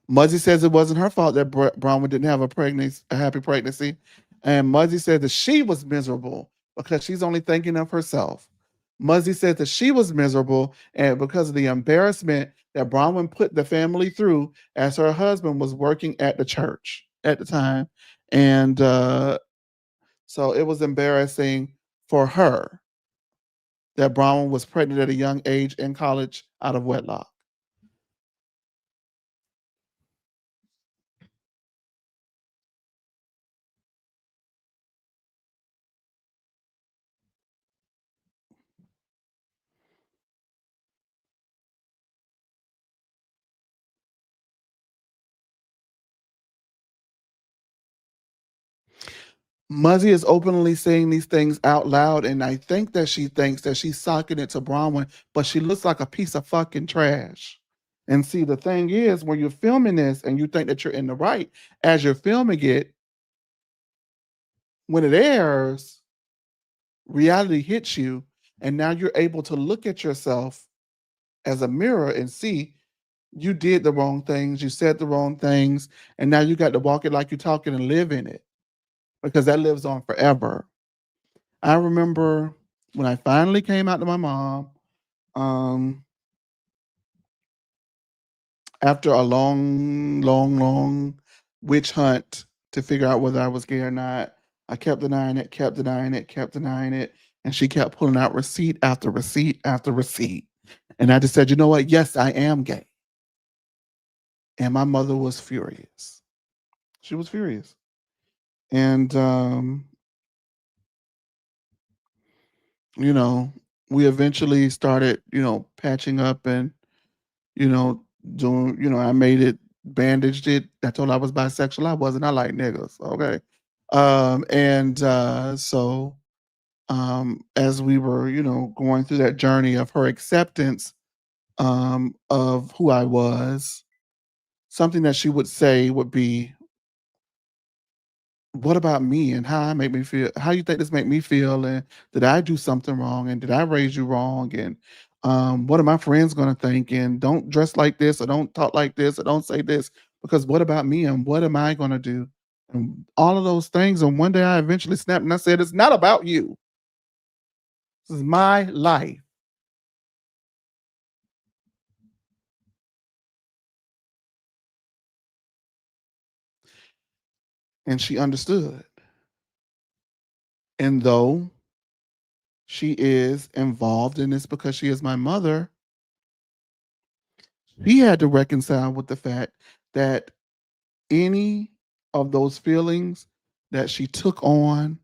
Speaker 1: Muzzy says it wasn't her fault that Bronwyn didn't have a happy pregnancy. And Muzzy said that she was miserable because she's only thinking of herself. Muzzy said that she was miserable and because of the embarrassment that Bronwyn put the family through as her husband was working at the church at the time. And so it was embarrassing for her that Bronwyn was pregnant at a young age in college out of wedlock. Muzzy is openly saying these things out loud, and I think that she thinks that she's socking it to Bronwyn, but she looks like a piece of fucking trash. And see, the thing is, when you're filming this and you think that you're in the right, as you're filming it, when it airs, reality hits you, and now you're able to look at yourself as a mirror and see you did the wrong things, you said the wrong things, and now you got to walk it like you're talking and live in it because that lives on forever. I remember when I finally came out to my mom, um, after a long, long, long witch hunt to figure out whether I was gay or not. I kept denying it, kept denying it, kept denying it. And she kept pulling out receipt after receipt after receipt. And I just said, you know what? Yes, I am gay. And my mother was furious. She was furious. And, you know, we eventually started, patching up and, you know, I made it, bandaged it. I told her I was bisexual. I wasn't. I like niggas. Okay. And so as we were, going through that journey of her acceptance of who I was, something that she would say would be, what about me and how I make me feel? How you think this make me feel? And did I do something wrong? And did I raise you wrong? And what are my friends going to think? And don't dress like this, or don't talk like this, or don't say this, because what about me? And what am I going to do? And all of those things. And one day I eventually snapped and I said, it's not about you. This is my life. And she understood. And though she is involved in this because she is my mother, she had to reconcile with the fact that any of those feelings that she took on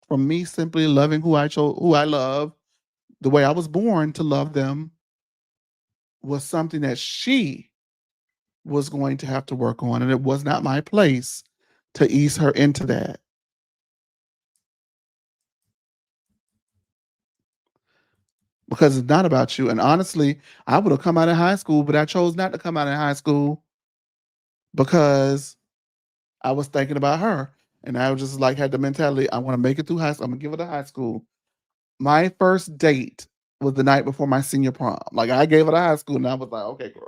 Speaker 1: from me simply loving who I love, the way I was born to love them, was something that she was going to have to work on. And it was not my place to ease her into that because it's not about you. And honestly, I would have come out of high school, but I chose not to come out of high school because I was thinking about her. And I was just like, had the mentality, I want to make it through high school. I'm going to give it to high school. My first date was the night before my senior prom. Like I gave it to high school and I was like, okay, girl.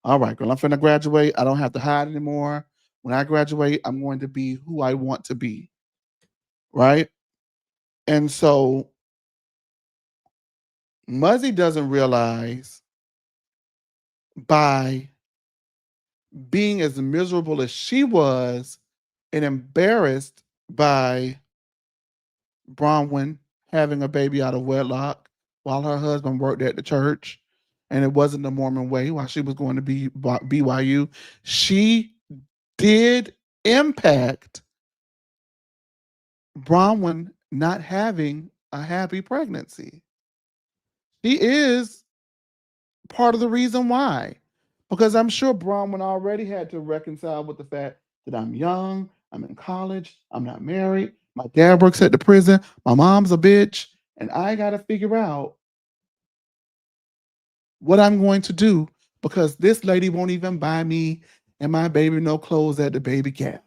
Speaker 1: All right, girl, I'm finna graduate. I don't have to hide anymore. When I graduate, I'm going to be who I want to be. Right. And so Muzzy doesn't realize by being as miserable as she was and embarrassed by Bronwyn having a baby out of wedlock while her husband worked at the church and it wasn't the Mormon way while she was going to be BYU, she did impact Bronwyn not having a happy pregnancy. She is part of the reason why. Because I'm sure Bronwyn already had to reconcile with the fact that I'm young, I'm in college, I'm not married, my dad works at the prison, my mom's a bitch, and I got to figure out what I'm going to do because this lady won't even buy me and my baby no clothes at the baby cap.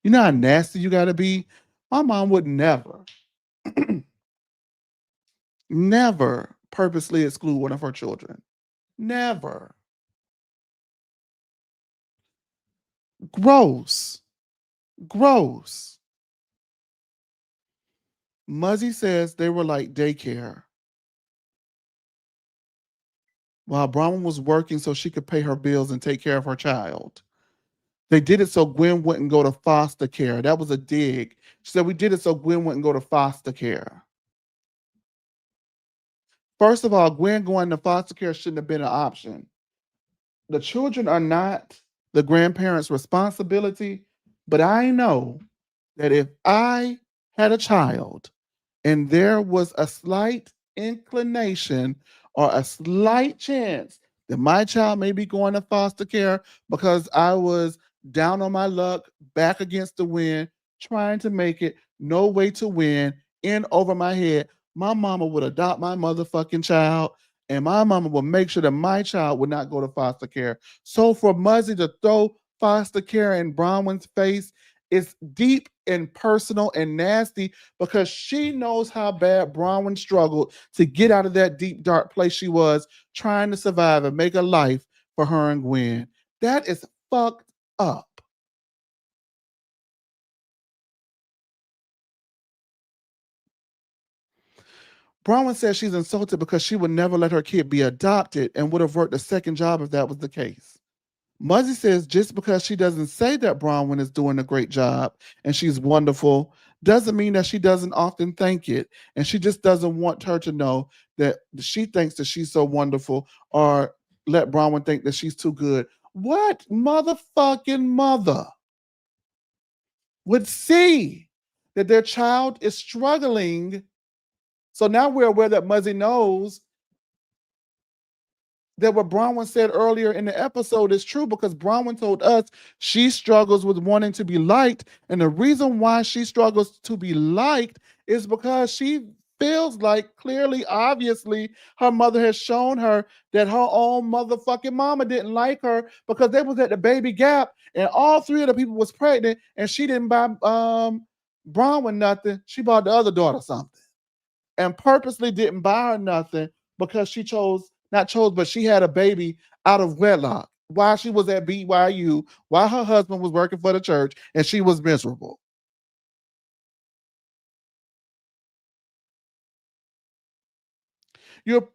Speaker 1: You know how nasty you got to be? My mom would never, never purposely exclude one of her children. Never. Gross. Gross. Muzzy says they were like daycare while Bronwyn was working so she could pay her bills and take care of her child. They did it so Gwen wouldn't go to foster care. That was a dig. She said, we did it so Gwen wouldn't go to foster care. First of all, Gwen going to foster care shouldn't have been an option. The children are not the grandparents' responsibility, but I know that if I had a child and there was a slight inclination or a slight chance that my child may be going to foster care because I was down on my luck, back against the wind, trying to make it, no way to win, in over my head, my mama would adopt my motherfucking child and my mama would make sure that my child would not go to foster care. So for Muzzy to throw foster care in Bronwyn's face is deep and personal and nasty because she knows how bad Bronwyn struggled to get out of that deep, dark place she was trying to survive and make a life for her and Gwen. That is fucked up. Bronwyn says she's insulted because she would never let her kid be adopted and would have worked a second job if that was the case. Muzzy says just because she doesn't say that Bronwyn is doing a great job and she's wonderful doesn't mean that she doesn't often think it. And she just doesn't want her to know that she thinks that she's so wonderful or let Bronwyn think that she's too good. What motherfucking mother would see that their child is struggling? So now we're aware that Muzzy knows that what Bronwyn said earlier in the episode is true because Bronwyn told us she struggles with wanting to be liked. And the reason why she struggles to be liked is because she feels like clearly, obviously, her mother has shown her that her own motherfucking mama didn't like her because they was at the baby gap and all three of the people was pregnant and she didn't buy Bronwyn nothing. She bought the other daughter something and purposely didn't buy her nothing because she chose, not chose, but she had a baby out of wedlock while she was at BYU, while her husband was working for the church, and she was miserable.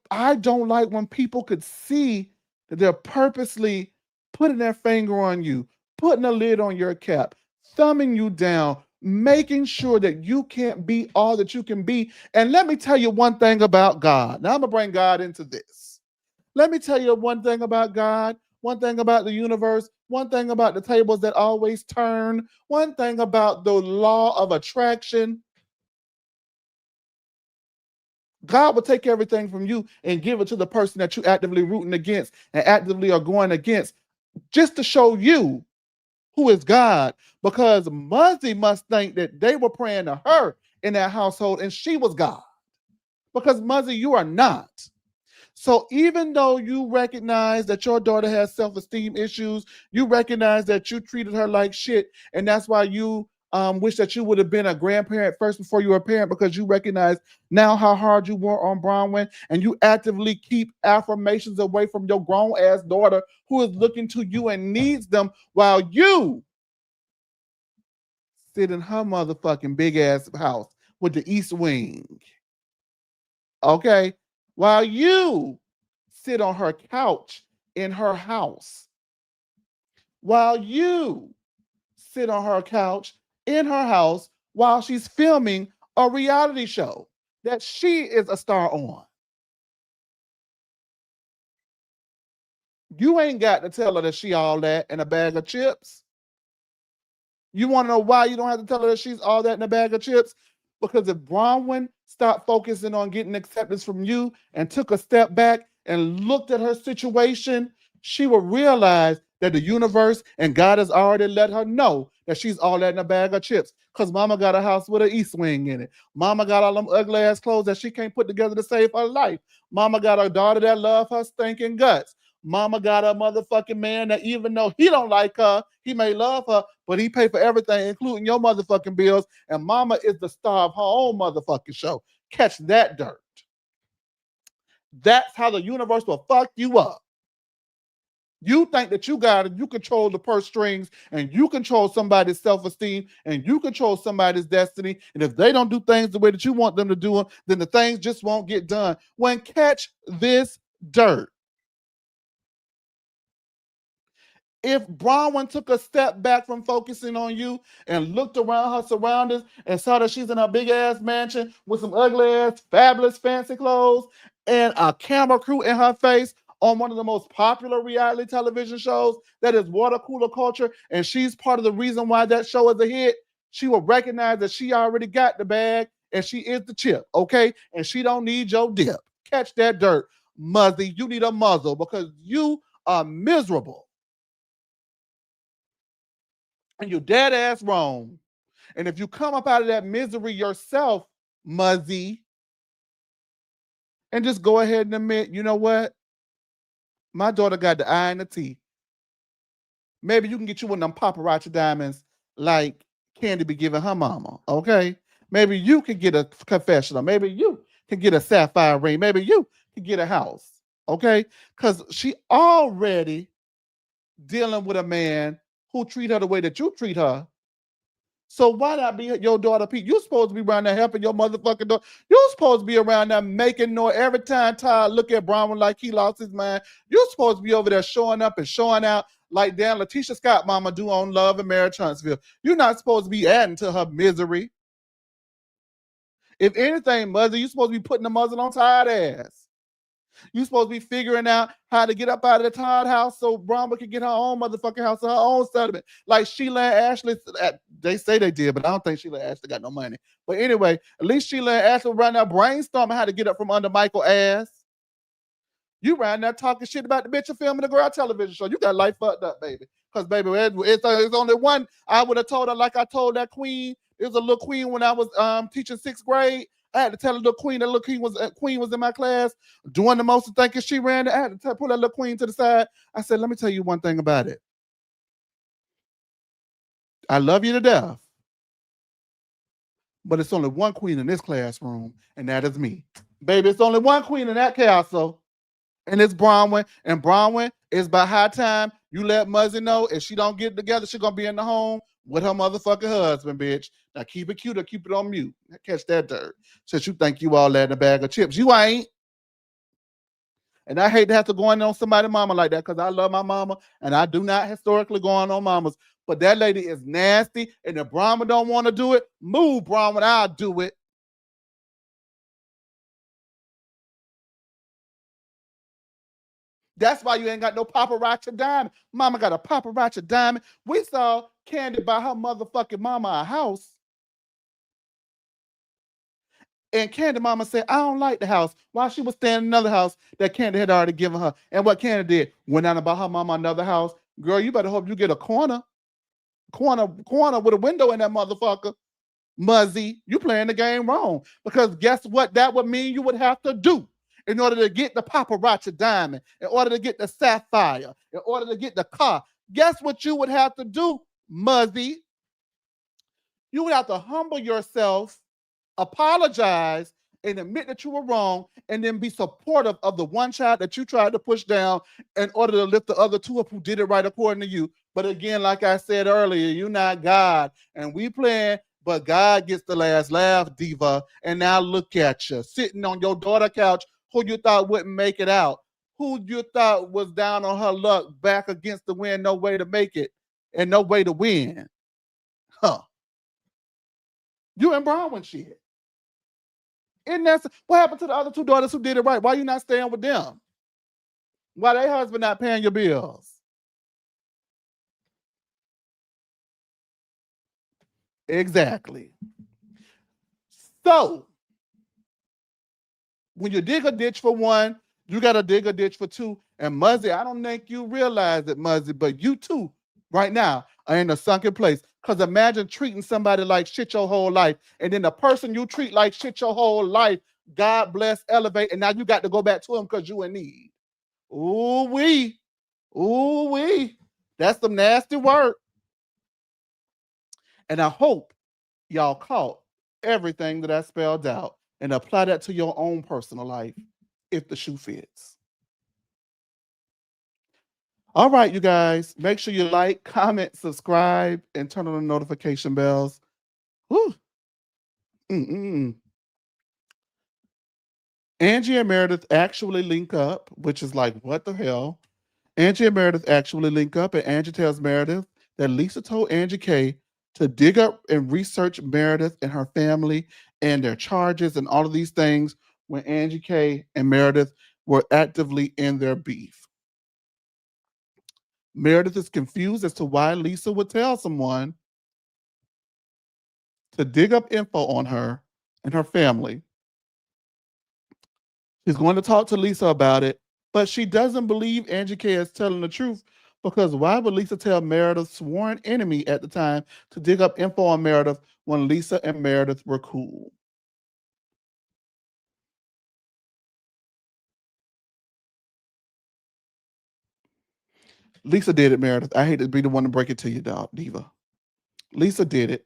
Speaker 1: I don't like when people could see that they're purposely putting their finger on you, putting a lid on your cap, thumbing you down, making sure that you can't be all that you can be. And let me tell you one thing about God. Now I'm gonna bring God into this. Let me tell you one thing about God, one thing about the universe, one thing about the tables that always turn, one thing about the law of attraction. God will take everything from you and give it to the person that you actively rooting against and actively are going against just to show you who is God. Because Muzzy must think that they were praying to her in that household and she was God. Because Muzzy, you are not. So even though you recognize that your daughter has self-esteem issues, you recognize that you treated her like shit, and that's why you wish that you would have been a grandparent first before you were a parent because you recognize now how hard you were on Bronwyn, and you actively keep affirmations away from your grown-ass daughter who is looking to you and needs them while you sit in her motherfucking big-ass house with the East Wing. Okay? While you sit on her couch in her house while you sit on her couch in her house while she's filming a reality show that she is a star on. You ain't got to tell her that she all that in a bag of chips. You want to know why you don't have to tell her that she's all that in a bag of chips? Because if Bronwyn stopped focusing on getting acceptance from you and took a step back and looked at her situation, she would realize that the universe and God has already let her know that she's all that in a bag of chips. Because mama got a house with an east wing in it. Mama got all them ugly ass clothes that she can't put together to save her life. Mama got a daughter that love her stinking guts. Mama got a motherfucking man that even though he don't like her, he may love her, but he pay for everything, including your motherfucking bills. And mama is the star of her own motherfucking show. Catch that dirt. That's how the universe will fuck you up. You think that you got it, you control the purse strings, and you control somebody's self-esteem, and you control somebody's destiny. And if they don't do things the way that you want them to do them, then the things just won't get done. When catch this dirt. If Bronwyn took a step back from focusing on you and looked around her surroundings and saw that she's in a big ass mansion with some ugly ass, fabulous, fancy clothes and a camera crew in her face on one of the most popular reality television shows that is water cooler culture, and she's part of the reason why that show is a hit, she will recognize that she already got the bag and she is the chip, okay? And she don't need your dip. Catch that dirt, Muzzy. You need a muzzle because you are miserable. And you're dead ass wrong. And if you come up out of that misery yourself, Muzzy, and just go ahead and admit, you know what? My daughter got the eye and the teeth. Maybe you can get you one of them paparazzi diamonds like Candy be giving her mama, okay? Maybe you can get a confessional. Maybe you can get a sapphire ring. Maybe you can get a house, okay? Because she already dealing with a man who treat her the way that you treat her. So why not be your daughter, Pete? You supposed to be around there helping your motherfucking daughter. You supposed to be around there making noise every time Todd look at Bronwyn like he lost his mind. You supposed to be over there showing up and showing out like damn Letitia Scott mama do on Love and Marriage Huntsville. You're not supposed to be adding to her misery. If anything, Muzzy, you supposed to be putting the muzzle on Todd ass. You supposed to be figuring out how to get up out of the Todd house so Brahma can get her own motherfucking house, her own settlement. Like Sheila and Ashley, they say they did, but I don't think Sheila and Ashley got no money. But anyway, at least Sheila and Ashley were right now brainstorming how to get up from under Michael's ass. You right now talking shit about the bitch of filming the girl television show. You got life fucked up, baby. Because, baby, it's only one. I would have told her like I told that queen. It was a little queen when I was teaching sixth grade. I had to tell the little queen, that little queen was in my class doing the most of thinking she ran. I had to pull that little queen to the side. I said, let me tell you one thing about it. I love you to death, but it's only one queen in this classroom, and that is me. Baby, it's only one queen in that castle, and it's Bronwyn. And Bronwyn, it's by high time you let Muzzy know if she don't get it together, she gonna be in the home with her motherfucking husband, bitch. Now keep it cute or keep it on mute. Catch that dirt. Since you think you all that in a bag of chips. You ain't. And I hate to have to go in on somebody's mama like that because I love my mama and I do not historically go on mamas. But that lady is nasty. And if Brahma don't want to do it, move, Brahma, I'll do it. That's why you ain't got no paparazzi diamond. Mama got a paparazzi diamond. We saw Candy buy her motherfucking mama a house. And Candy mama said, I don't like the house. While she was staying in another house that Candy had already given her. And what Candy did, went out and bought her mama another house. Girl, you better hope you get a corner with a window in that motherfucker. Muzzy, you playing the game wrong. Because guess what that would mean you would have to do in order to get the paparazzi diamond, in order to get the sapphire, in order to get the car. Guess what you would have to do, Muzzy? You would have to humble yourself, apologize, and admit that you were wrong, and then be supportive of the one child that you tried to push down in order to lift the other two up who did it right according to you. But again, like I said earlier, you're not God, and we playing, but God gets the last laugh, diva. And now look at you, sitting on your daughter couch, who you thought wouldn't make it out, who you thought was down on her luck, back against the wind, no way to make it, and no way to win. Huh. You and Bronwyn shit. And that's what happened to the other two daughters who did it right. Why you not staying with them? Why their husband not paying your bills? Exactly. So when you dig a ditch for one, you got to dig a ditch for two. And Muzzy, I don't think you realize it, Muzzy, but you too, right now, are in a sunken place. Because imagine treating somebody like shit your whole life. And then the person you treat like shit your whole life, God bless, elevate, and now you got to go back to him because you in need. Ooh wee. Ooh wee. That's some nasty work. And I hope y'all caught everything that I spelled out and apply that to your own personal life if the shoe fits. All right, you guys, make sure you like, comment, subscribe, and turn on the notification bells. Woo. Mm-mm. Angie and Meredith actually link up, which is like, what the hell? Angie and Meredith actually link up, and Angie tells Meredith that Lisa told Angie K to dig up and research Meredith and her family and their charges and all of these things when Angie K and Meredith were actively in their beef. Meredith is confused as to why Lisa would tell someone to dig up info on her and her family. She's going to talk to Lisa about it, but she doesn't believe Angie K is telling the truth because why would Lisa tell Meredith's sworn enemy at the time to dig up info on Meredith when Lisa and Meredith were cool? Lisa did it, Meredith. I hate to be the one to break it to you, dog, Diva. Lisa did it,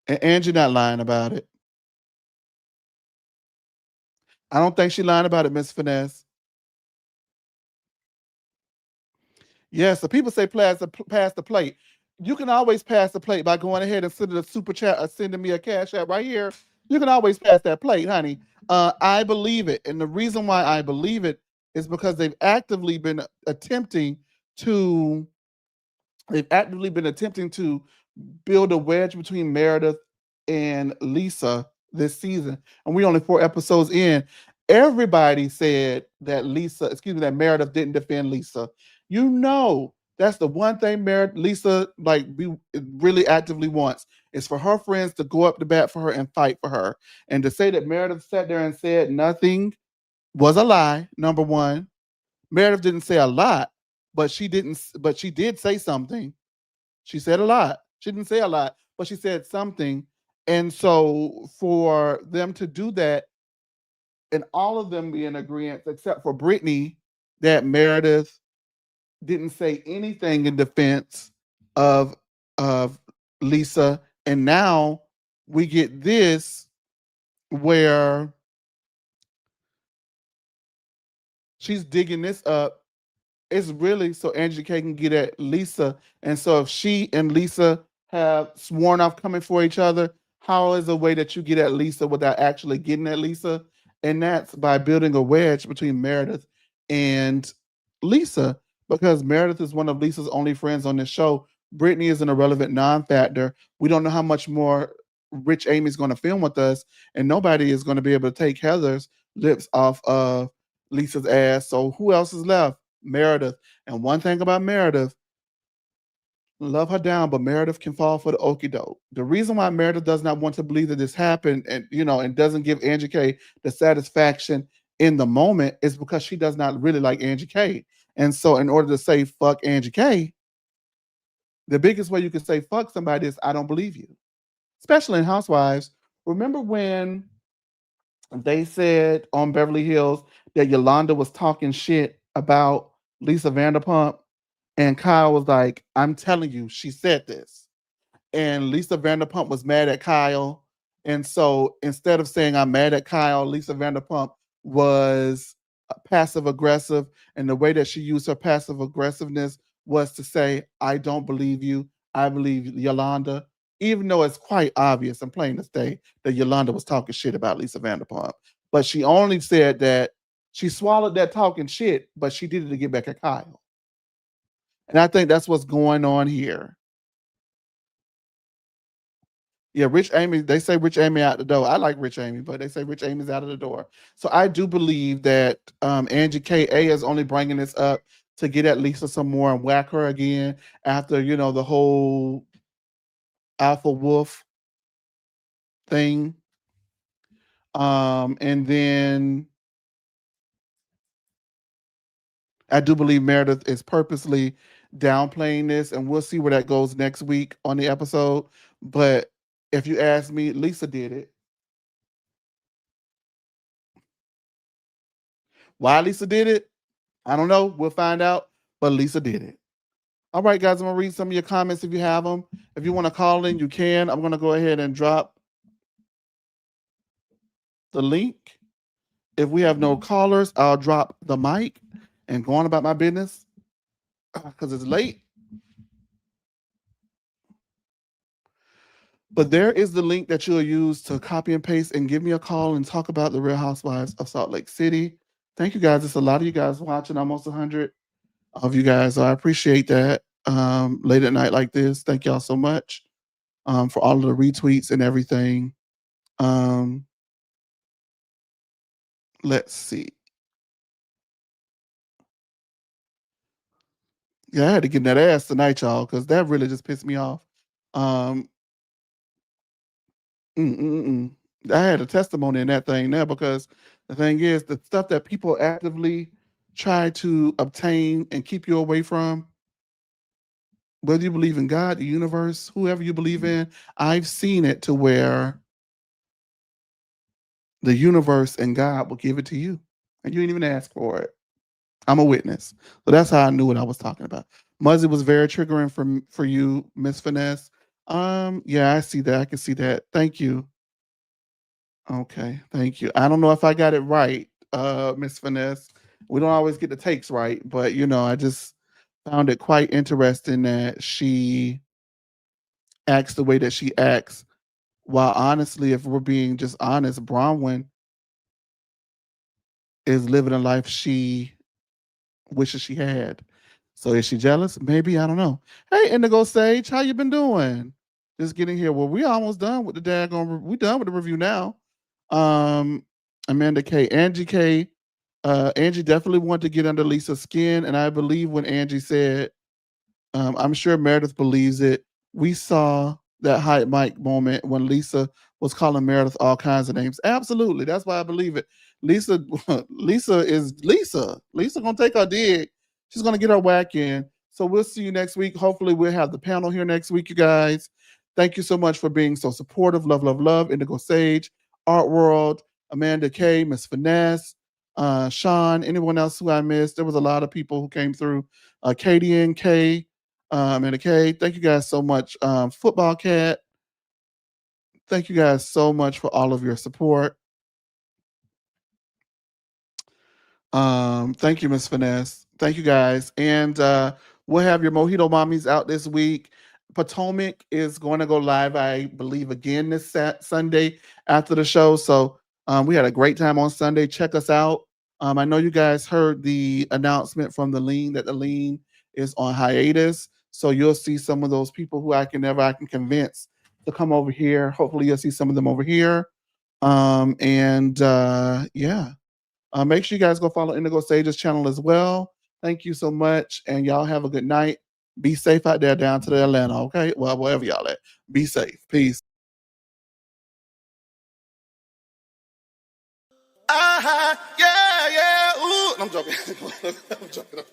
Speaker 1: and Angie not lying about it. I don't think she lying about it, Miss Finesse. Yes, the people say pass the plate. You can always pass the plate by going ahead and sending a super chat or sending me a cash app right here. You can always pass that plate, honey. I believe it. And the reason why I believe it is because attempting to they've actively been attempting to build a wedge between Meredith and Lisa this season. And we only 4 episodes in. Everybody said that that Meredith didn't defend Lisa. You know, that's the one thing Lisa really actively wants is for her friends to go up to bat for her and fight for her. And to say that Meredith sat there and said nothing was a lie. Number one, Meredith didn't say a lot, but she didn't. But she did say something. She said a lot. She didn't say a lot, but she said something. And so for them to do that and all of them be in agreement, except for Brittany, that Meredith didn't say anything in defense of of Lisa. And now we get this where she's digging this up. It's really so Angie K can get at Lisa. And so if she and Lisa have sworn off coming for each other, how is a way that you get at Lisa without actually getting at Lisa? And that's by building a wedge between Meredith and Lisa, because Meredith is one of Lisa's only friends on this show. Brittany is an irrelevant non-factor. We don't know how much more Rich Amy's going to film with us, and nobody is going to be able to take Heather's lips off of Lisa's ass. So who else is left? Meredith. And one thing about Meredith, love her down, but Meredith can fall for the okie doke. The reason why Meredith does not want to believe that this happened and doesn't give Angie K the satisfaction in the moment is because she does not really like Angie K. And so in order to say fuck Angie K, the biggest way you can say fuck somebody is I don't believe you. Especially in Housewives. Remember when they said on Beverly Hills that Yolanda was talking shit about Lisa Vanderpump? And Kyle was like, I'm telling you, she said this. And Lisa Vanderpump was mad at Kyle. And so instead of saying, I'm mad at Kyle, Lisa Vanderpump was passive aggressive. And the way that she used her passive aggressiveness was to say, I don't believe you. I believe Yolanda, even though it's quite obvious and plain to say that Yolanda was talking shit about Lisa Vanderpump. But she only said that she swallowed that talking shit, but she did it to get back at Kyle. And I think that's what's going on here. Yeah, Rich Amy, they say Rich Amy out the door. I like Rich Amy, but they say Rich Amy's out of the door. So I do believe that Angie K.A. is only bringing this up to get at Lisa some more and whack her again after, the whole Alpha Wolf thing. And then I do believe Meredith is purposely downplaying this, and we'll see where that goes next week on the episode. But if you ask me, Lisa did it. Why Lisa did it, I don't know. We'll find out. But Lisa did it. All right, guys, I'm going to read some of your comments if you have them. If you want to call in, you can. I'm going to go ahead and drop the link. If we have no callers, I'll drop the mic and go on about my business. because it's late. But there is the link that you'll use to copy and paste and give me a call and talk about the Real Housewives of Salt Lake City. Thank you guys. It's a lot of you guys watching, almost 100 of you guys. So I appreciate that. Late at night like this. Thank y'all so much for all of the retweets and everything. Um, let's see. Yeah, I had to get in that ass tonight, y'all, because that really just pissed me off. Um, mm, mm, mm. I had a testimony in that thing now because the thing is, the stuff that people actively try to obtain and keep you away from, whether you believe in God, the universe, whoever you believe in, I've seen it to where the universe and God will give it to you, and you didn't even ask for it. I'm a witness, so that's how I knew what I was talking about. Muzzy was very triggering for you, Miss Finesse. Yeah, I see that. I can see that. Thank you. Okay, thank you. I don't know if I got it right, Miss Finesse. We don't always get the takes right, but I just found it quite interesting that she acts the way that she acts. While honestly, if we're being just honest, Bronwyn is living a life she wishes she had. So is she jealous? Maybe, I don't know. Hey, Indigo Sage, how you been doing? Just getting here. Well, we almost done with the daggone. We done with the review now. Um, Amanda K, Angie K, Angie definitely wanted to get under Lisa's skin, and I believe when Angie said, I'm sure Meredith believes it. We saw that hot mic moment when Lisa was calling Meredith all kinds of names. Absolutely, that's why I believe it. Lisa, Lisa is Lisa. Lisa gonna take her dig. She's gonna get her whack in. So we'll see you next week. Hopefully, we'll have the panel here next week, you guys. Thank you so much for being so supportive. Love, love, love. Indigo Sage, Art World, Amanda K, Miss Finesse, Sean, anyone else who I missed. There was a lot of people who came through. Katie and K, and okay, thank you guys so much. Football Cat, thank you guys so much for all of your support. Thank you, Miss Finesse. Thank you guys. And we'll have your Mojito Mommies out this week. Potomac is going to go live, I believe, again this Sunday after the show. So we had a great time on Sunday. Check us out. I know you guys heard the announcement from the Lean that the Lean is on hiatus. So you'll see some of those people who I can convince to come over here. Hopefully you'll see some of them over here. Yeah. Make sure you guys go follow Indigo Sage's channel as well. Thank you so much. And y'all have a good night. Be safe out there down to the Atlanta, okay? Well, wherever y'all at. Be safe. Peace. Yeah, yeah. Ooh. I'm joking. I'm joking.